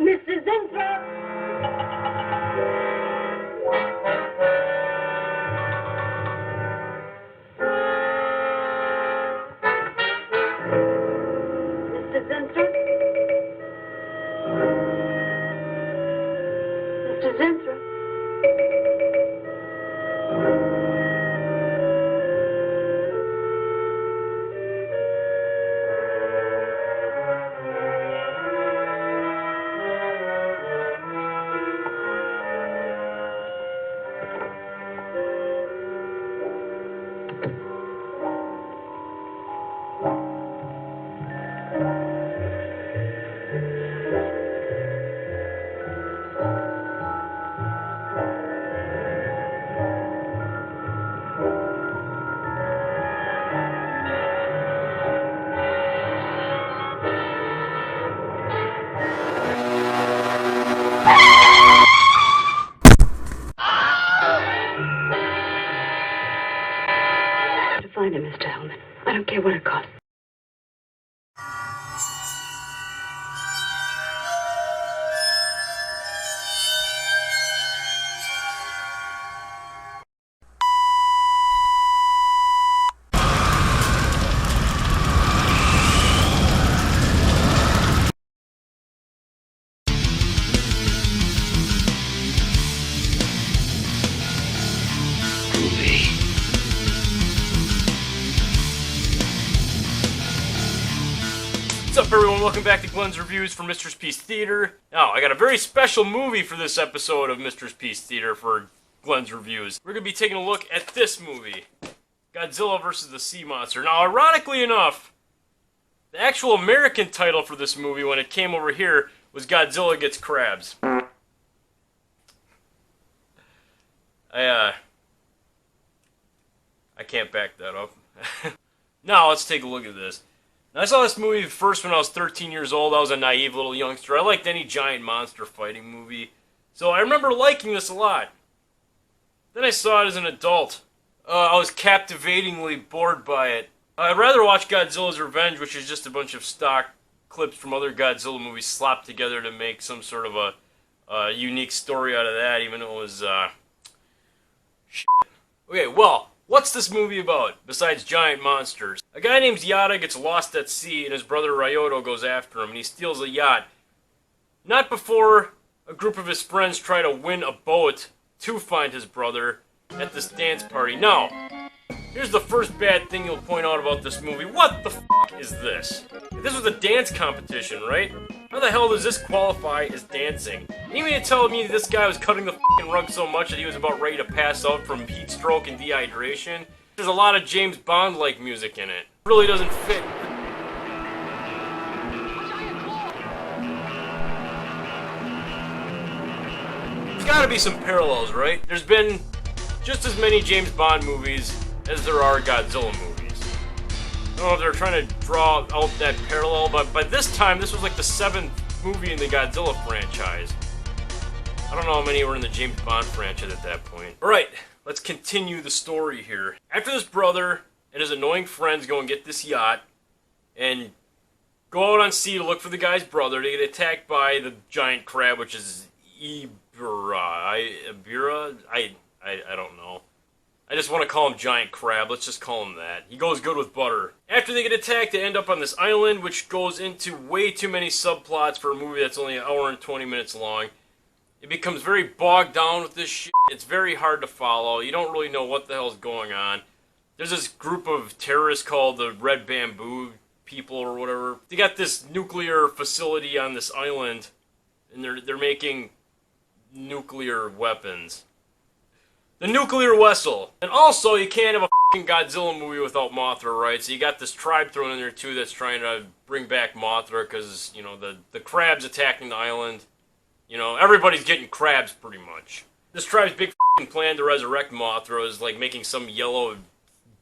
Mrs. Zentra! Mr. Zentra? Mr. Zentra? Find him, Mr. Hellman. I don't care what it costs. What's up, everyone? Welcome back to Glen's Reviews for Mistress Peace Theater. Now, I got a very special movie for this episode of Mistress Peace Theater for Glen's Reviews. We're going to be taking a look at this movie, Godzilla vs. the Sea Monster. Now, ironically enough, the actual American title for this movie when it came over here was Godzilla Gets Crabs. I can't back that up. Now, let's take a look at this. Now, I saw this movie first when I was 13 years old. I was a naive little youngster. I liked any giant monster fighting movie. So I remember liking this a lot. Then I saw it as an adult. I was captivatingly bored by it. I'd rather watch Godzilla's Revenge, which is just a bunch of stock clips from other Godzilla movies slapped together to make some sort of a unique story out of that, even though it was, shit. Okay, well, what's this movie about, besides giant monsters? A guy named Yada gets lost at sea, and his brother Ryoto goes after him, and he steals a yacht. Not before a group of his friends try to win a boat to find his brother at this dance party. Now, here's the first bad thing you'll point out about this movie. What the f*** is this? This was a dance competition, right? How the hell does this qualify as dancing? And you mean to tell me this guy was cutting the f***ing rug so much that he was about ready to pass out from heat stroke and dehydration? There's a lot of James Bond-like music in it. It really doesn't fit. There's gotta be some parallels, right? There's been just as many James Bond movies as there are Godzilla movies. I don't know if they're trying to draw out that parallel, but by this time, this was like the 7th movie in the Godzilla franchise. I don't know how many were in the James Bond franchise at that point. Alright, let's continue the story here. After this brother and his annoying friends go and get this yacht, and go out on sea to look for the guy's brother, they get attacked by the giant crab, which is Ibira? I don't know. I just want to call him Giant Crab. Let's just call him that. He goes good with butter. After they get attacked, they end up on this island, which goes into way too many subplots for a movie that's only an hour and 20 minutes long. It becomes very bogged down with this shit. It's very hard to follow. You don't really know what the hell's going on. There's this group of terrorists called the Red Bamboo people or whatever. They got this nuclear facility on this island, and they're making nuclear weapons. The nuclear vessel. And also, you can't have a fucking Godzilla movie without Mothra, right? So you got this tribe thrown in there too that's trying to bring back Mothra because, you know, the crabs attacking the island. You know, everybody's getting crabs pretty much. This tribe's big fucking plan to resurrect Mothra is like making some yellow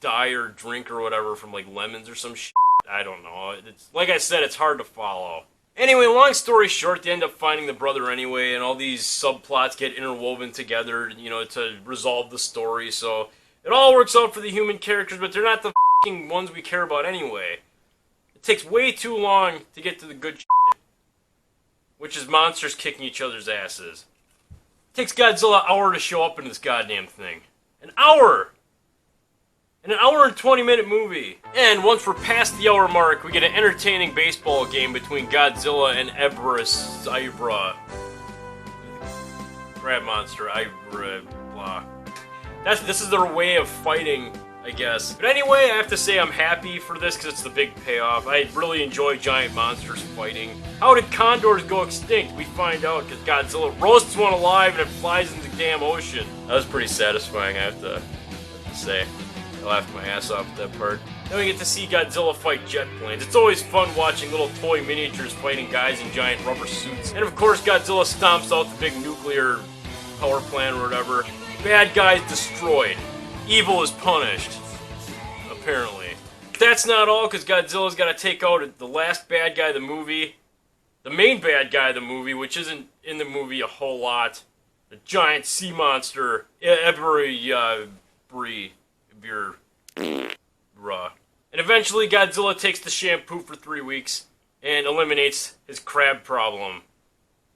dye or drink or whatever from like lemons or some shit. I don't know. It's, like I said, it's hard to follow. Anyway, long story short, they end up finding the brother anyway, and all these subplots get interwoven together, you know, to resolve the story, so it all works out for the human characters, but they're not the f***ing ones we care about anyway. It takes way too long to get to the good shit, which is monsters kicking each other's asses. It takes Godzilla an hour to show up in this goddamn thing. An hour! In an hour and 20-minute movie. And once we're past the hour mark, we get an entertaining baseball game between Godzilla and Ibra. Crab monster, Ibra, blah. This is their way of fighting, I guess. But anyway, I have to say I'm happy for this because it's the big payoff. I really enjoy giant monsters fighting. How did condors go extinct? We find out because Godzilla roasts one alive and it flies into the damn ocean. That was pretty satisfying, I have to say. I laughed my ass off at that part. Then we get to see Godzilla fight jet planes. It's always fun watching little toy miniatures fighting guys in giant rubber suits. And of course, Godzilla stomps out the big nuclear power plant or whatever. Bad guys destroyed. Evil is punished. Apparently. But that's not all, because Godzilla's got to take out the last bad guy of the movie. The main bad guy of the movie, which isn't in the movie a whole lot. The giant sea monster, And eventually Godzilla takes the shampoo for 3 weeks and eliminates his crab problem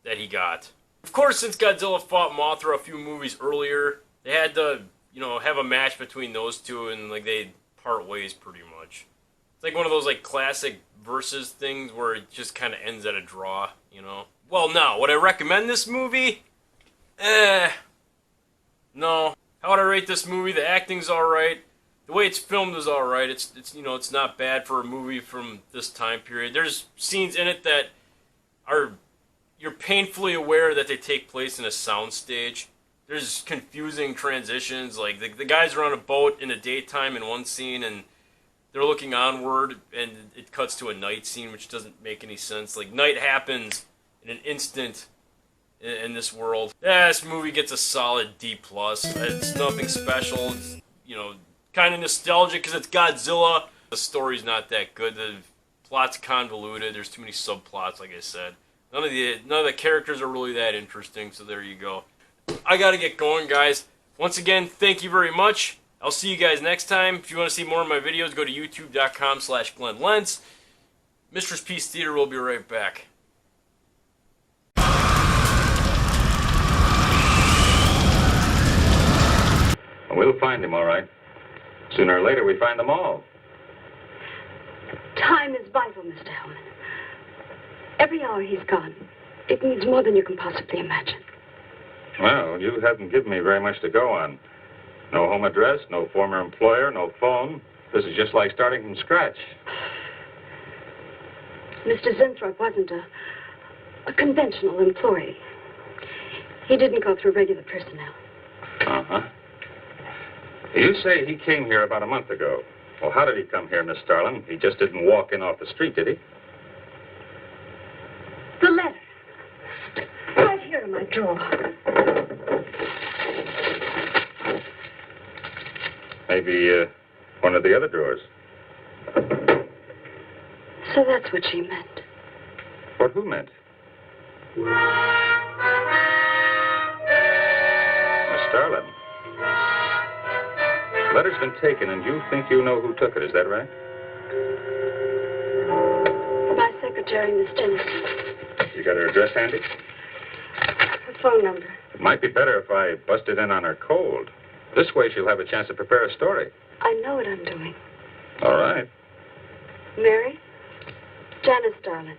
that he got. Of course, since Godzilla fought Mothra a few movies earlier, they had to, you know, have a match between those two and like they part ways pretty much. It's like one of those like classic versus things where it just kind of ends at a draw, you know. Well, now, would I recommend this movie? No. How would I rate this movie? The acting's alright. The way it's filmed is alright. It's you know, it's not bad for a movie from this time period. There's scenes in it that you're painfully aware that they take place in a soundstage. There's confusing transitions, like the guys are on a boat in the daytime in one scene and they're looking onward and it cuts to a night scene, which doesn't make any sense. Like, night happens in an instant in this world. Yeah, this movie gets a solid D+. It's nothing special. It's, you know, kind of nostalgic because it's Godzilla. The story's not that good. The plot's convoluted. There's too many subplots, like I said. None of the characters are really that interesting, so there you go. I gotta get going, guys. Once again, thank you very much. I'll see you guys next time. If you want to see more of my videos, go to youtube.com/GlenLens. Mistress Peace Theater will be right back. We'll find him, all right. Sooner or later, we find them all. Time is vital, Mr. Hellman. Every hour he's gone, it means more than you can possibly imagine. Well, you haven't given me very much to go on. No home address, no former employer, no phone. This is just like starting from scratch. Mr. Zenthrop wasn't a conventional employee. He didn't go through regular personnel. Uh-huh. You say he came here about a month ago. Well, how did he come here, Miss Starlin? He just didn't walk in off the street, did he? The letter. Right here in my drawer. Maybe one of the other drawers. So that's what she meant. What who meant? Miss Starlin. The letter's been taken, and you think you know who took it, is that right? My secretary, Miss Dennison. You got her address handy? Her phone number. It might be better if I busted in on her cold. This way she'll have a chance to prepare a story. I know what I'm doing. All right. Mary? Janice Starlin.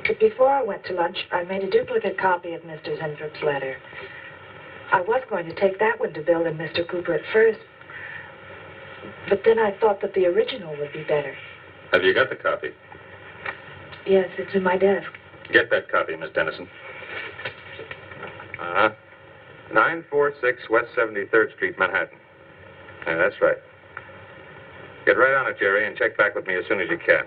But before I went to lunch, I made a duplicate copy of Mr. Zenthrup's letter. I was going to take that one to Bill and Mr. Cooper at first, but then I thought that the original would be better. Have you got the copy? Yes, it's in my desk. Get that copy, Miss Dennison. Uh-huh. 946 West 73rd Street, Manhattan. Yeah, that's right. Get right on it, Jerry, and check back with me as soon as you can.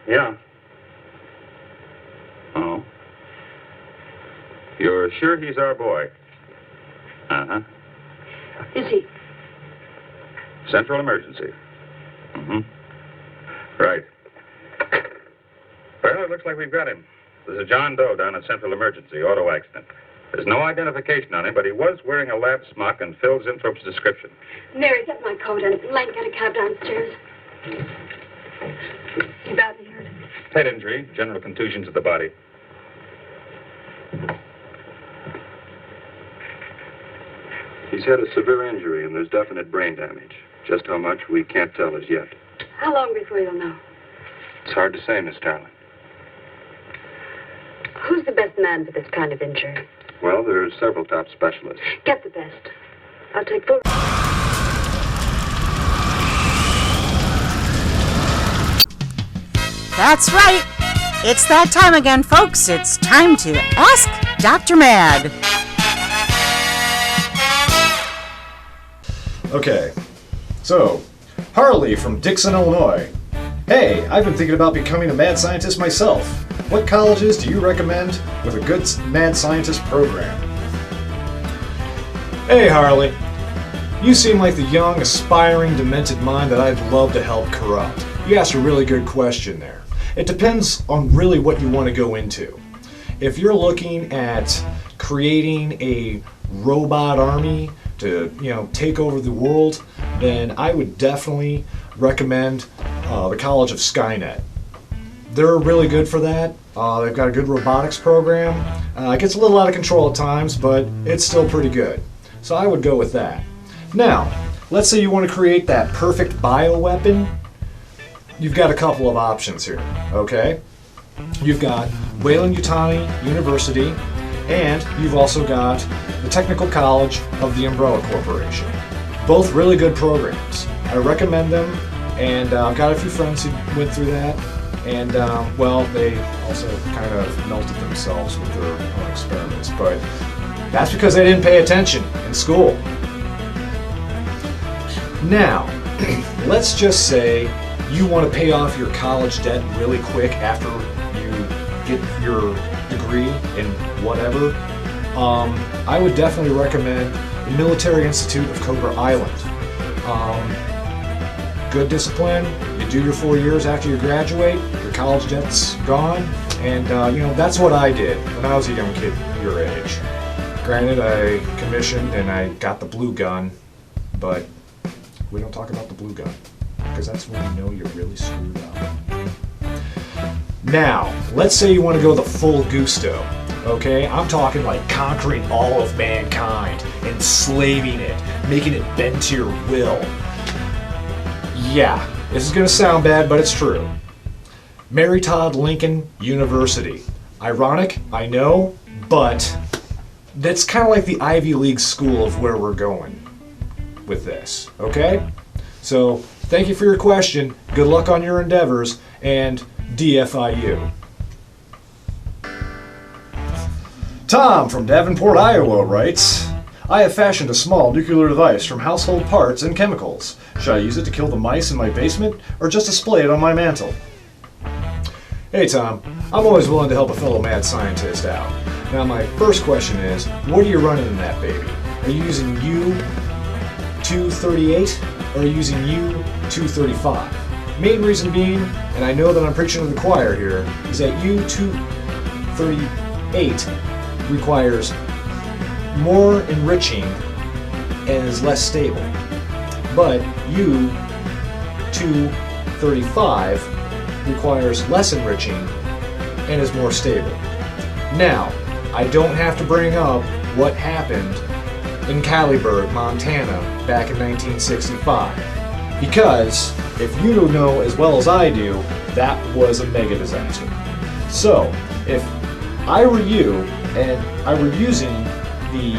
Yeah. Oh. You're sure he's our boy? Uh-huh. Is he? Central emergency. Mm-hmm. Right. Well, it looks like we've got him. There's a John Doe down at Central Emergency, auto accident. There's no identification on him, but he was wearing a lab smock and filled Zinthrop's description. Mary, get my coat and Len, get a cab downstairs. He badly hurt. Head injury, general contusion to the body. He's had a severe injury and there's definite brain damage. Just how much, we can't tell as yet. How long before you'll know? It's hard to say, Miss Starlin. Who's the best man for this kind of injury? Well, there's several top specialists. Get the best. I'll take full... That's right. It's that time again, folks. It's time to Ask Dr. Mad. Okay, so, Harley from Dixon, Illinois. Hey, I've been thinking about becoming a mad scientist myself. What colleges do you recommend with a good mad scientist program? Hey, Harley. You seem like the young, aspiring, demented mind that I'd love to help corrupt. You asked a really good question there. It depends on really what you want to go into. If you're looking at creating a robot army to, take over the world, then I would definitely recommend the College of Skynet. They're really good for that. They've got a good robotics program. It gets a little out of control at times, but it's still pretty good. So I would go with that. Now, let's say you want to create that perfect bioweapon. You've got a couple of options here, okay? You've got Wayland-Yutani University, and you've also got the Technical College of the Umbrella Corporation. Both really good programs. I recommend them, and I've got a few friends who went through that, and, they also kind of melted themselves with their own experiments, but that's because they didn't pay attention in school. Now, let's just say you want to pay off your college debt really quick after you get your degree in whatever. I would definitely recommend the Military Institute of Cobra Island. Good discipline. You do your 4 years after you graduate. Your college debt's gone, and that's what I did when I was a young kid your age. Granted, I commissioned and I got the blue gun, but we don't talk about the blue gun, because that's when you know you're really screwed up. Now, let's say you want to go the full gusto, okay? I'm talking like conquering all of mankind, enslaving it, making it bend to your will. Yeah, this is going to sound bad, but it's true. Mary Todd Lincoln University. Ironic, I know, but that's kind of like the Ivy League school of where we're going with this, okay? So, thank you for your question, good luck on your endeavors, and DFIU. Tom from Davenport, Iowa writes, I have fashioned a small nuclear device from household parts and chemicals. Should I use it to kill the mice in my basement, or just display it on my mantle? Hey Tom, I'm always willing to help a fellow mad scientist out. Now my first question is, what are you running in that baby? Are you using U-238 or are you using U-235? Main reason being, and I know that I'm preaching to the choir here, is that U-238 requires more enriching and is less stable. But U-235 requires less enriching and is more stable. Now, I don't have to bring up what happened in Caliburg, Montana back in 1965, because if you don't know as well as I do, that was a mega disaster. So, if I were you and I were using the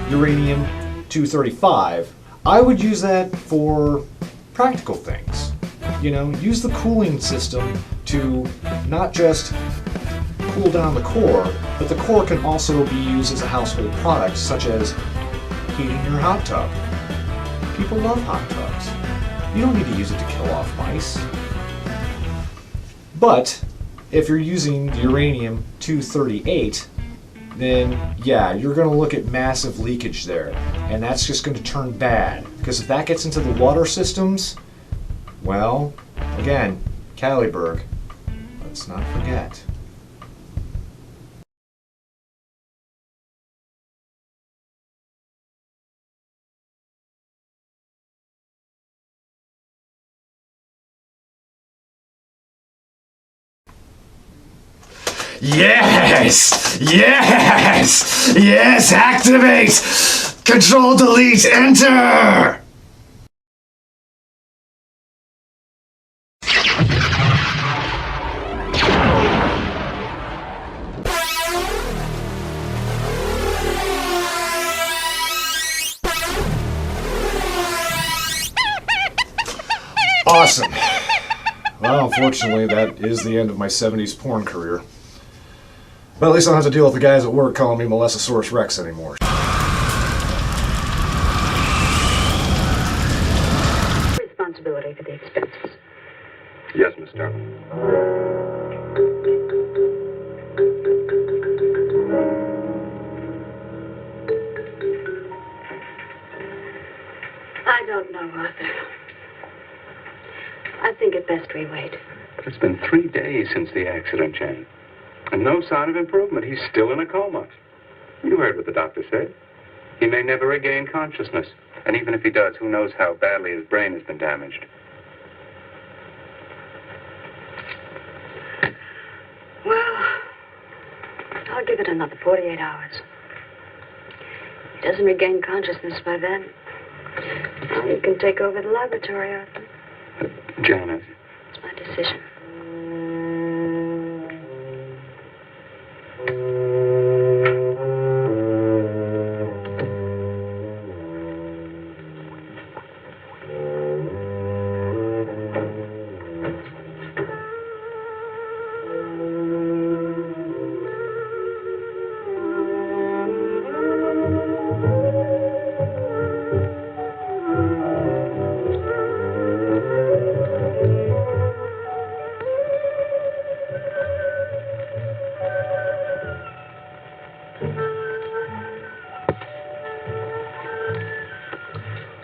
uranium-235, I would use that for practical things. Use the cooling system to not just cool down the core, but the core can also be used as a household product, such as heating your hot tub. People love hot tubs. You don't need to use it to kill off mice. But if you're using the uranium-238, then yeah, you're going to look at massive leakage there, and that's just going to turn bad, because if that gets into the water systems, well, again, Caliburg, let's not forget. Yes! Yes! Yes! Activate! Control, delete, enter! Awesome. Well, unfortunately, that is the end of my 70s porn career. But at least I don't have to deal with the guys at work calling me Molestosaurus Rex anymore. Responsibility for the expenses. Yes, Miss Darling. I don't know, Arthur. I think it best we wait. But it's been 3 days since the accident, Jan. And no sign of improvement. He's still in a coma. You heard what the doctor said. He may never regain consciousness. And even if he does, who knows how badly his brain has been damaged. Well, I'll give it another 48 hours. If he doesn't regain consciousness by then, now you can take over the laboratory, Arthur. Janet. It's my decision.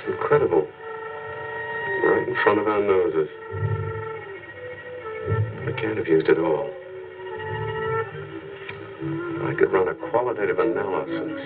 Incredible. Right in front of our noses. We can't have used it all. I could run a qualitative analysis.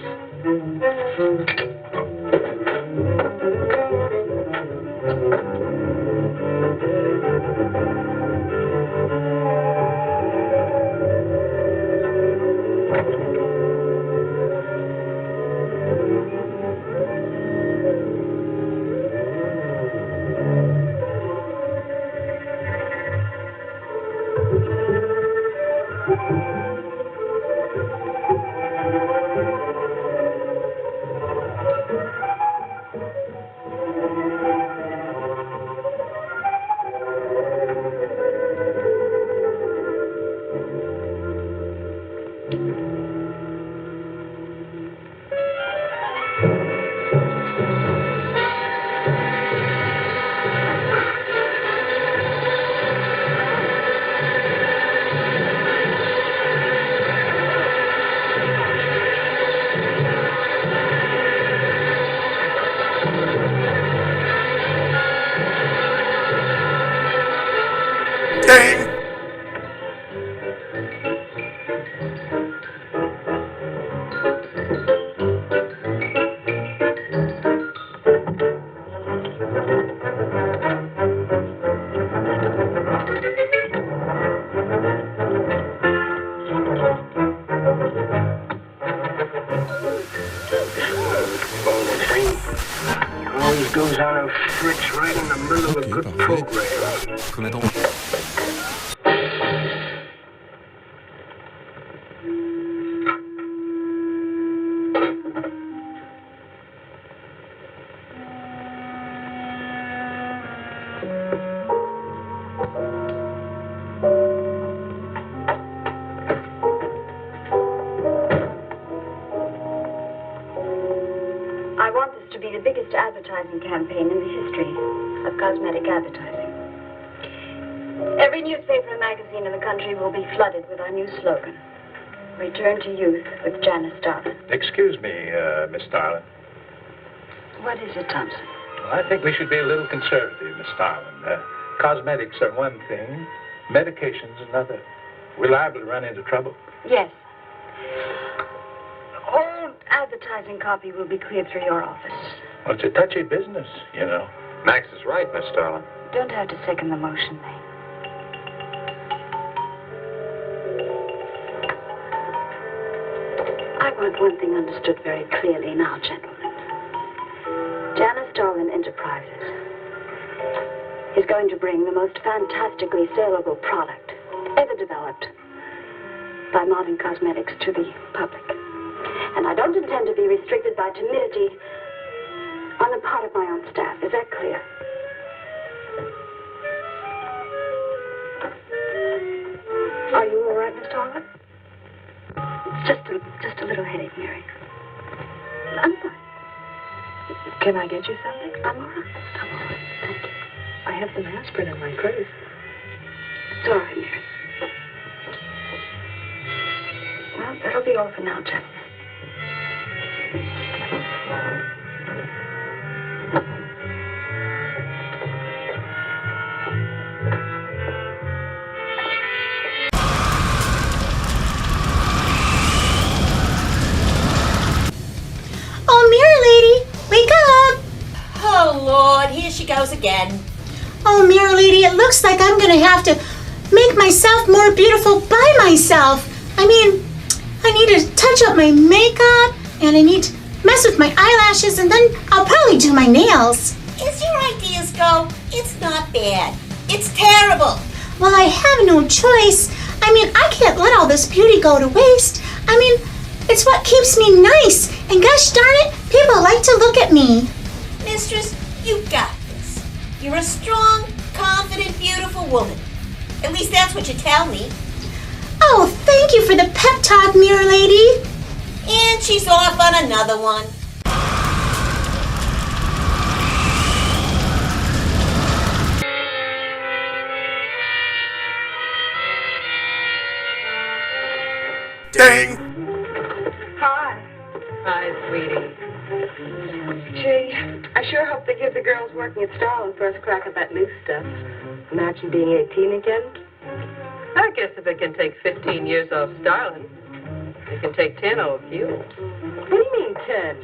Always goes out of fritz right in the middle of a good program. I want this to be the biggest advertising campaign in the history of cosmetic advertising. Every newspaper and magazine in the country will be flooded with our new slogan, Return to Youth with Janice Darlin. Excuse me, Miss Darlin. What is it, Thompson? Well, I think we should be a little conservative, Miss Darlin. Cosmetics are one thing, medications another. We're liable to run into trouble. Yes. All advertising copy will be cleared through your office. Well, it's a touchy business, you know. Max is right, Miss Darlin. Don't have to second the motion, May. I want one thing understood very clearly now, gentlemen. Janice Darlin Enterprises is going to bring the most fantastically saleable product ever developed by modern cosmetics to the public. And I don't intend to be restricted by timidity on the part of my own staff. Is that clear? Are you all right, Miss Target? Just a little headache, Mary. I'm fine. Can I get you something? I'm all right. I'm all right. Thank you. I have some aspirin in my purse. It's all right, Mary. Well, that'll be all for now, Jack. Oh, mirror lady, wake up! Oh, Lord, here she goes again. Oh, mirror lady, it looks like I'm gonna have to make myself more beautiful by myself. I mean, I need to touch up my makeup, and I need to mess with my eyelashes, and then I'll probably do my nails. As your ideas go, it's not bad. It's terrible. Well, I have no choice. I mean, I can't let all this beauty go to waste. I mean, it's what keeps me nice, and gosh darn it, people like to look at me. Mistress, you got this. You're a strong, confident, beautiful woman. At least that's what you tell me. Oh, thank you for the pep talk, mirror lady. And she's off on another one. Ding! Hi. Hi, sweetie. Gee, I sure hope they give the girls working at Starling first crack at that new stuff. Imagine being 18 again. I guess if it can take 15 years off Starlin, it can take 10 off you. What do you mean 10?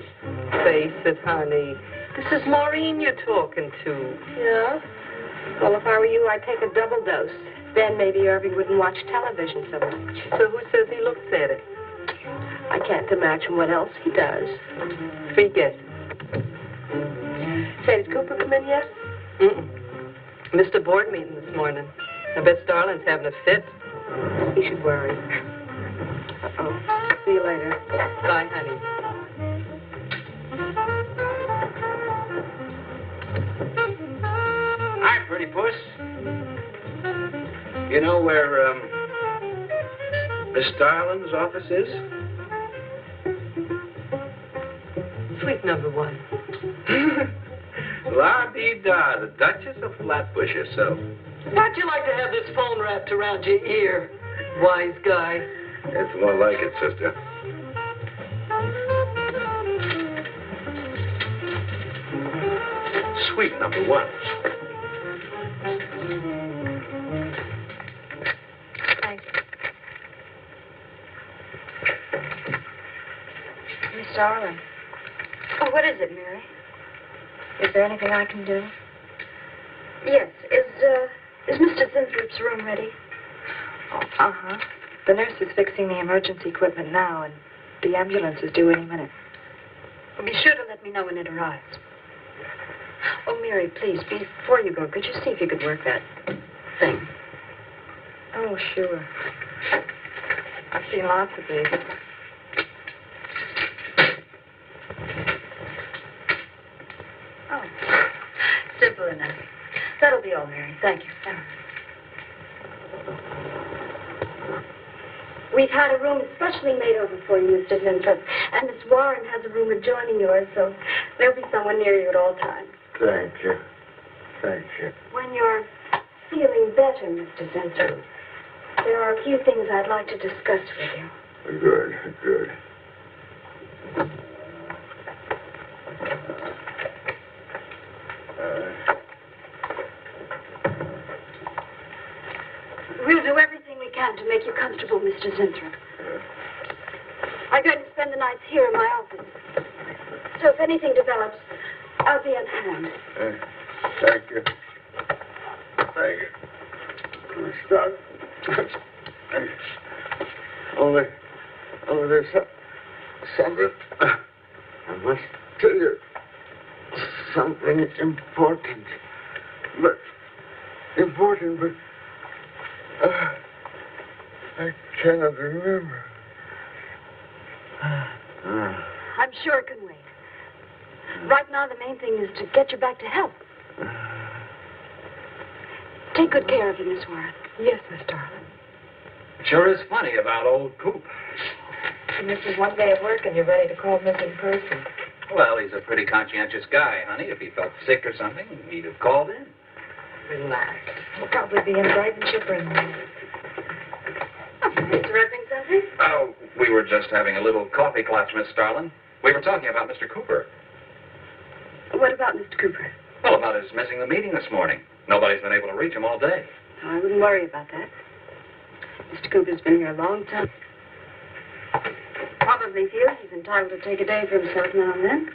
Face it, honey. This is Maureen you're talking to. Yeah? Well, if I were you, I'd take a double dose. Then maybe Irving wouldn't watch television so much. So who says he looks at it? I can't imagine what else he does. Forget it. Say, did Cooper come in yet? Mm-mm. Missed a board meeting this morning. I bet Starlin's having a fit. He should worry. Uh-oh. See you later. Bye, honey. Hi, pretty puss. You know where, Miss Starlin's office is? Suite number 1. La-dee-da, the Duchess of Flatbush herself. How'd you like to have this phone wrapped around your ear, wise guy? It's more like it, sister. Suite number 1. Thanks. Miss Starling. Oh, what is it, Mary? Is there anything I can do? Yes. Is Mr. Zinthrop's room ready? Uh-huh. The nurse is fixing the emergency equipment now, and the ambulance is due any minute. Well, be sure to let me know when it arrives. Oh, Mary, please, before you go, could you see if you could work that thing? Oh, sure. I've seen lots of these. Oh, simple enough. That'll be all, Mary. Thank you. We've had a room specially made over for you, Mr. Zinthrop, and Miss Warren has a room adjoining yours, so there'll be someone near you at all times. Thank you. Thank you. When you're feeling better, Mr. Zinthrop, there are a few things I'd like to discuss with you. Good, good. We'll do everything we can to make you comfortable, Mr. Zinthrop. I'm going to spend the nights here in my office. So if anything develops, I'll be on hand. Thank you. Thank you. Stop. Only there's something. I must tell you. Something important. But I cannot remember. I'm sure it can wait. Right now, the main thing is to get you back to health. Take good care of you, Miss Warren. Yes, Miss Darling. Sure is funny about old Coop. And this is one day at work and you're ready to call missing person. Well, he's a pretty conscientious guy, honey. If he felt sick or something, he'd have called in. Relax. We'll probably be in bright and chipper in a minute. Interrupting something? Oh, we were just having a little coffee clutch, Miss Starlin. We were talking about Mr. Cooper. What about Mr. Cooper? Well, about his missing the meeting this morning. Nobody's been able to reach him all day. Oh, I wouldn't worry about that. Mr. Cooper's been here a long time. Probably feels he's entitled to take a day for himself now and then.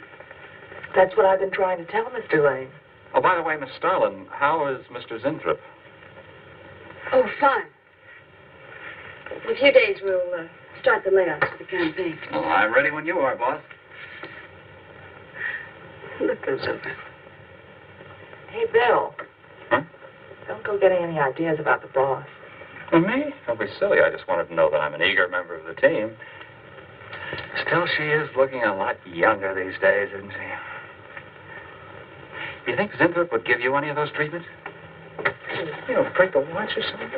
That's what I've been trying to tell Mr. Lane. Oh, by the way, Miss Starlin, how is Mr. Zinthrop? Oh, fine. In a few days, we'll start the layouts for the campaign. Oh, I'm ready when you are, boss. Look goes over. Hey, Bill. Huh? Don't go getting any ideas about the boss. Well, me? Don't be silly. I just wanted to know that I'm an eager member of the team. Still, she is looking a lot younger these days, isn't she? You think Zinthrop would give you any of those treatments? You know, break the watch or something?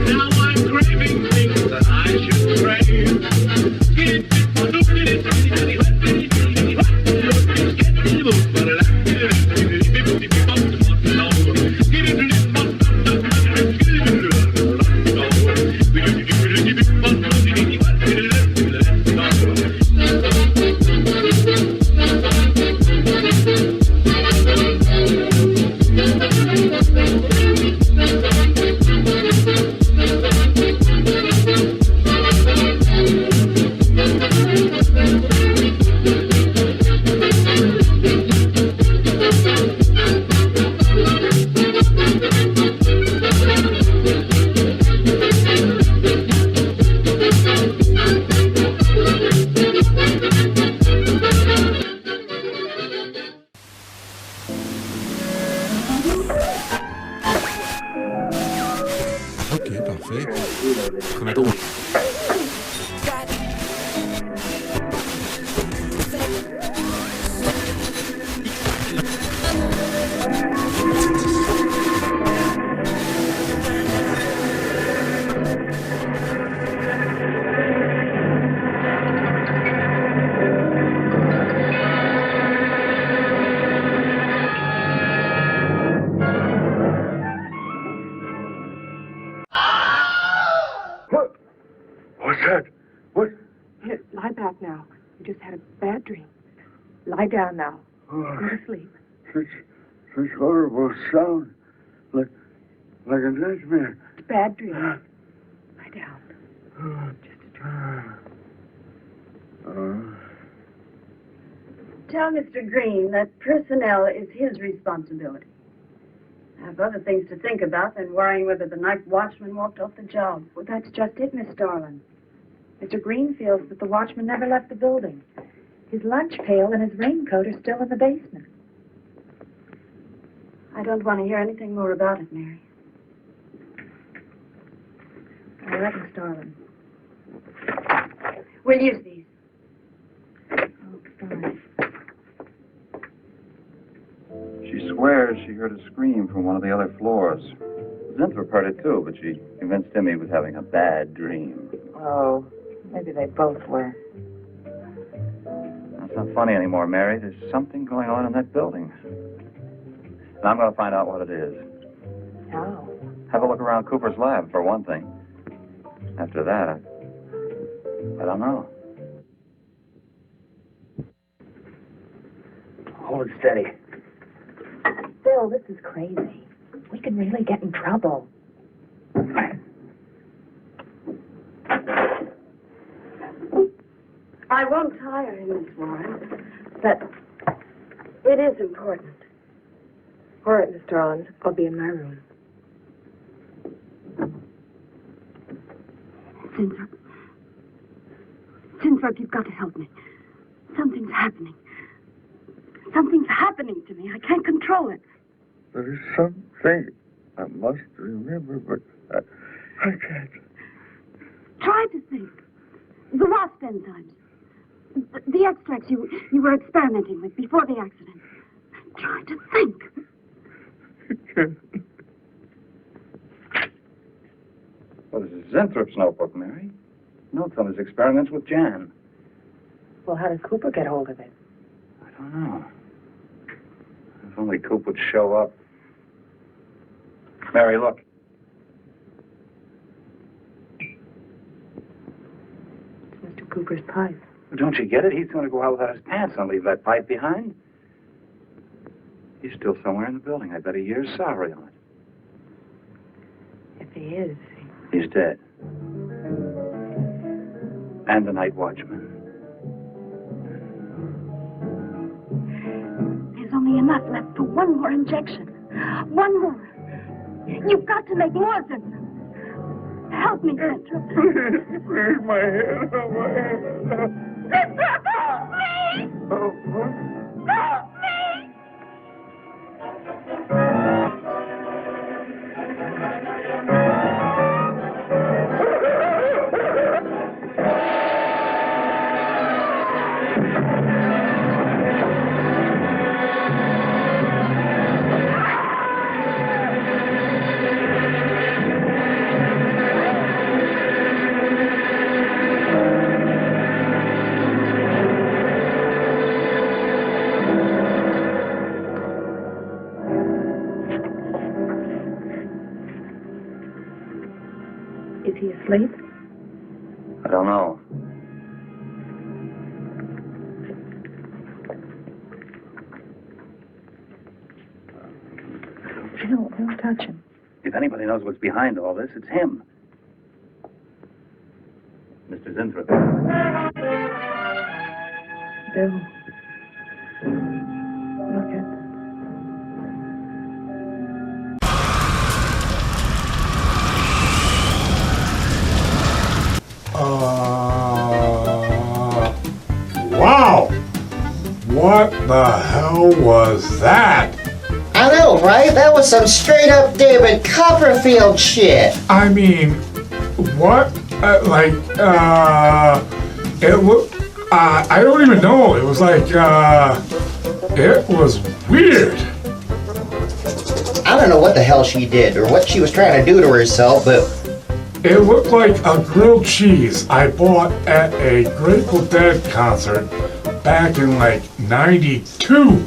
Now I'm craving things that I should crave. now. You just had a bad dream. Lie down now. Go to sleep. Such horrible sound. Like a nightmare. It's a bad dream. Lie down. Just a dream. Tell Mr. Green that personnel is his responsibility. I have other things to think about than worrying whether the night watchman walked off the job. Well, that's just it, Miss Starlin. Mr. Green feels that the watchman never left the building. His lunch pail and his raincoat are still in the basement. I don't want to hear anything more about it, Mary. All right, Miss Starlin. We'll use these. Oh, fine. She swears she heard a scream from one of the other floors. Zinthrop heard it too, but she convinced him he was having a bad dream. Oh, maybe they both were. That's not funny anymore, Mary. There's something going on in that building. And I'm going to find out what it is. How? Have a look around Cooper's lab, for one thing. After that, I don't know. Hold it steady. Bill, this is crazy. We could really get in trouble. I won't tire him, Miss Warren, but it is important. All right, Miss Starlin. I'll be in my room. Zinthrop, you've got to help me. Something's happening. Something's happening to me. I can't control it. There is something I must remember, but I can't. Try to think. The Wasp enzymes. The extracts you were experimenting with before the accident. Try to think. I can't. Well, this is Zinthrop's notebook, Mary. Notes on his experiments with Jan. Well, how did Cooper get hold of it? I don't know. If only Coop would show up. Mary, look. It's Mr. Cooper's pipe. Don't you get it? He's going to go out without his pants and leave that pipe behind. He's still somewhere in the building. I bet a year's salary on it. If he is. He's dead. And the night watchman. There's only enough left for one more injection. One more. You've got to make more, Zinthrop. Help me, Zinthrop. Please, my head. Oh, my head. Zinthrop, help me! Oh, what? Help me! Is he asleep? I don't know. Don't touch him. If anybody knows what's behind all this, it's him. Mr. Zinthrop. Bill. Look at Wow! What the hell was that? I know, right? That was some straight up David Copperfield shit. I mean, what? It looked. I don't even know. It was like, it was weird. I don't know what the hell she did or what she was trying to do to herself, but it looked like a grilled cheese I bought at a Grateful Dead concert back in like '92.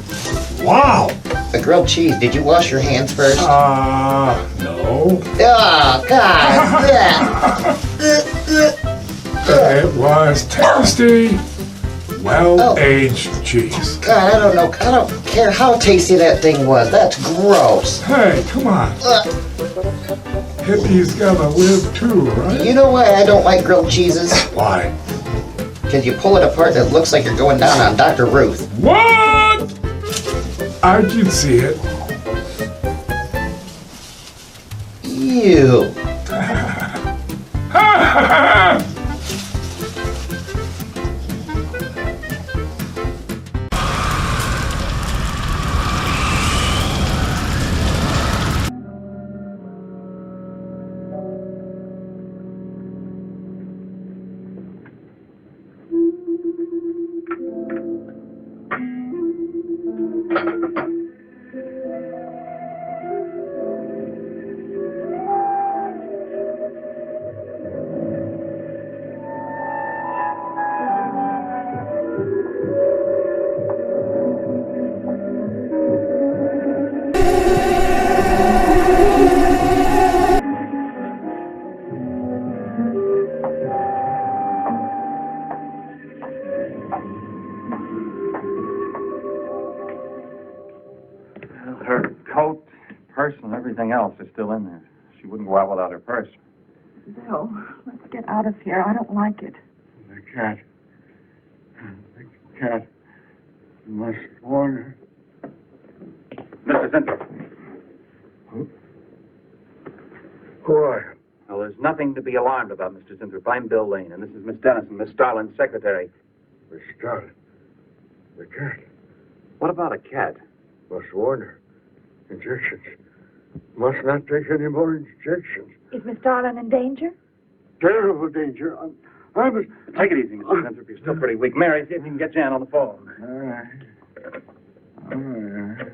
Wow. A grilled cheese. Did you wash your hands first? No. Oh, God. It was tasty. Well-aged cheese. God, I don't know. I don't care how tasty that thing was. That's gross. Hey, come on. Hippies gotta live too, right? You know why I don't like grilled cheeses? Why? Because you pull it apart and it looks like you're going down on Dr. Ruth. What? I can see it. Ew. Her coat, purse, and everything else is still in there. She wouldn't go out without her purse. Bill, let's get out of here. I don't like it. The cat. The cat must warn her. Mr. Zinthrop. Who are you? Well, there's nothing to be alarmed about, Mr. Zinthrop. I'm Bill Lane, and this is Miss Dennison, Miss Starlin's secretary. Miss Starlin. The cat. What about a cat? Must warn her. Injections. Must not take any more injections. Is Miss Darlin in danger? Terrible danger. I must... Take it easy, Mr. Zinthrop. You're still pretty weak. Mary, see if you can get Jan on the phone. All right. All right.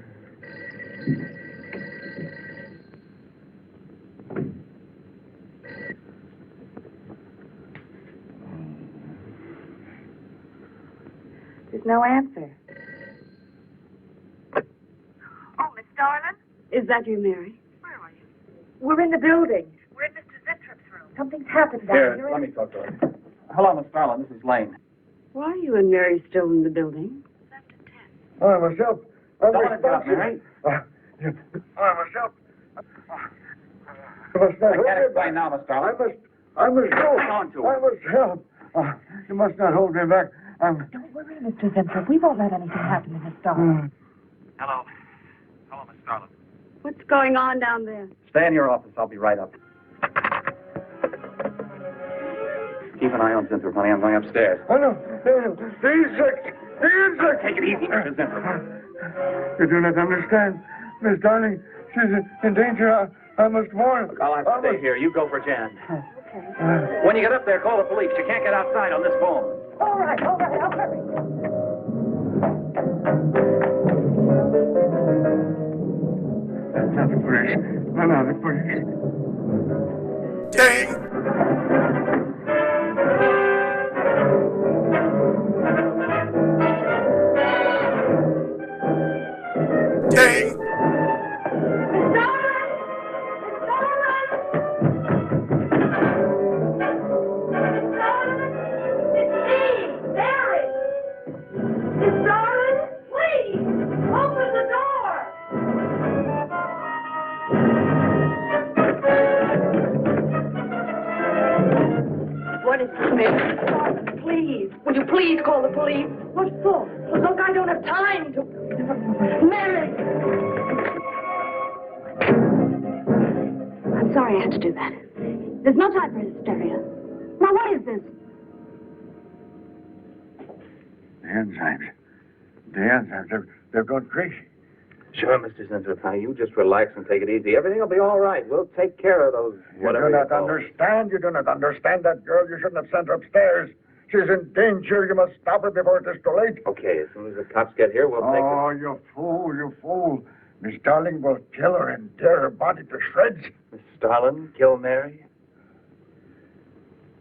There's no answer. Oh, Miss Darlin? Is that you, Mary? Where are you? We're in the building. We're in Mr. Zintrop's room. Something's happened down Here, here. let me talk to her. Hello, Miss Starlin. This is Lane. Why are you and Mary still in the building? I must help. I'm Someone has got Mary. I must help. You must not I hold can't me explain now, Miss Starlin. I must go. Hang on to her. I must help. You must not hold me back. Don't worry, Mr. Zinthrop. We won't let anything happen to Miss Darlin. Hello. Hello, Miss Starlin. What's going on down there? Stay in your office. I'll be right up. Keep an eye on Zinthrop, honey. I'm going upstairs. Oh, no. The insect. The insect. Take it easy, Mr. Zinthrop. You do not understand. Miss Darling, she's in danger. I must warn her. Look, I'll have to stay here. You go for Jan. When you get up there, call the police. You can't get outside on this phone. All right, I'll hurry. That's not the police. No, the police. Ding! Ding! What is this, Mary? Please. Would you please call the police? What for? Well, look, I don't have time to... Mary! I'm sorry I had to do that. There's no time for hysteria. Now, what is this? The enzymes. They've gone crazy. Sure, Mr. Zinthrop. Now, you just relax and take it easy. Everything will be all right. We'll take care of those... You do not understand. You do not understand that girl. You shouldn't have sent her upstairs. She's in danger. You must stop her before it is too late. Okay, as soon as the cops get here, we'll take her. Oh, you fool. Miss Darling will kill her and tear her body to shreds. Miss Starlin, kill Mary?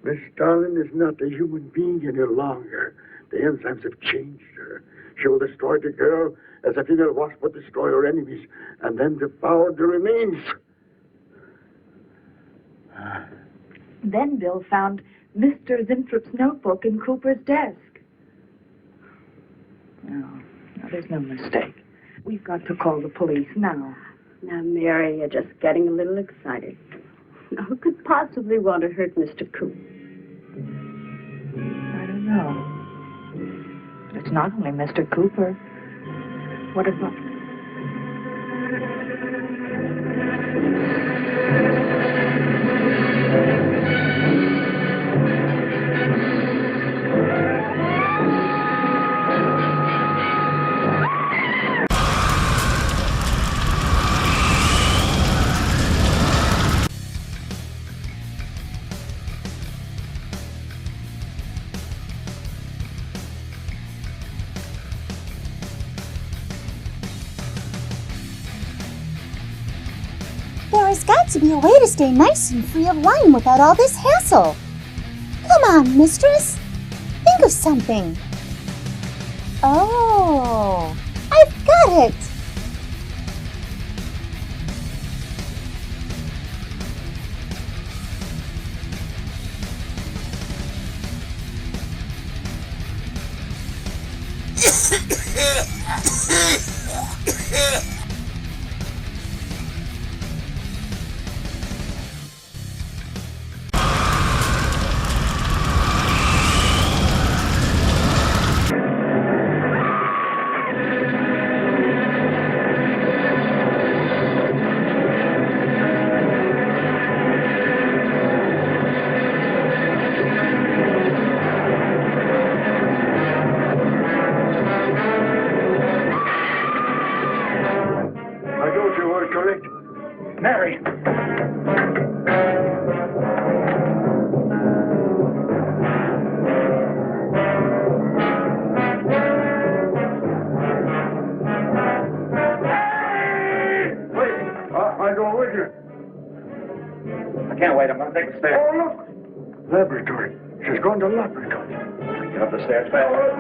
Miss Darling is not a human being any longer. The enzymes have changed her. She will destroy the girl as a female wasp would destroy her enemies, and then devour the remains. Then Bill found Mr. Zintrop's notebook in Cooper's desk. there's no mistake. We've got to call the police now. Now, Mary, you're just getting a little excited. Now, who could possibly want to hurt Mr. Coop? I don't know. But it's not only Mr. Cooper. What about... There's got to be a way to stay nice and free of wine without all this hassle. Come on, Mistress. Think of something. Oh, I've got it. Mary! I'm going with you. I can't wait. I'm going to take the stairs. Oh, look! Laboratory. She's going to laboratory. Get up the stairs fast.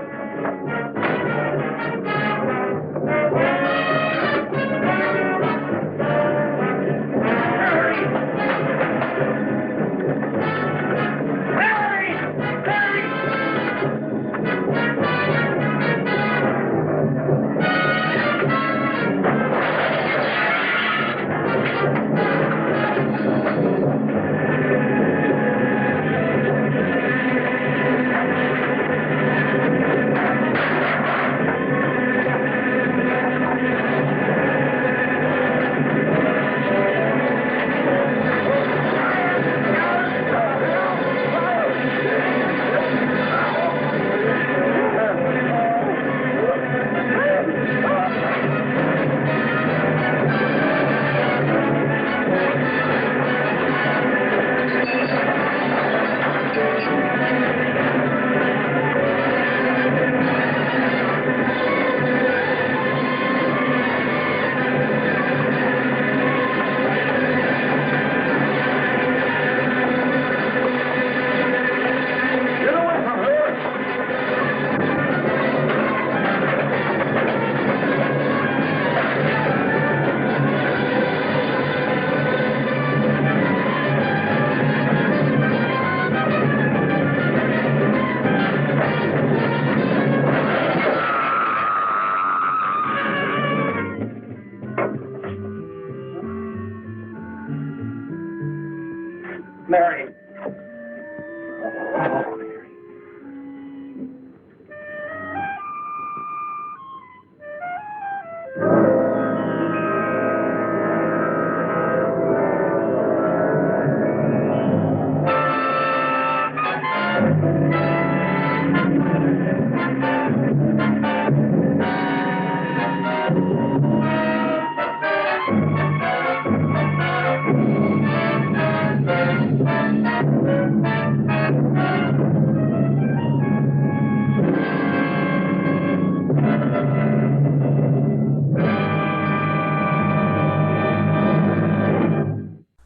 Mary.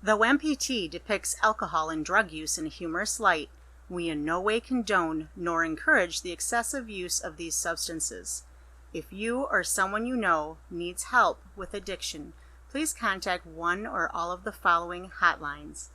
Though MPT depicts alcohol and drug use in a humorous light, we in no way condone nor encourage the excessive use of these substances. If you or someone you know needs help with addiction, please contact one or all of the following hotlines: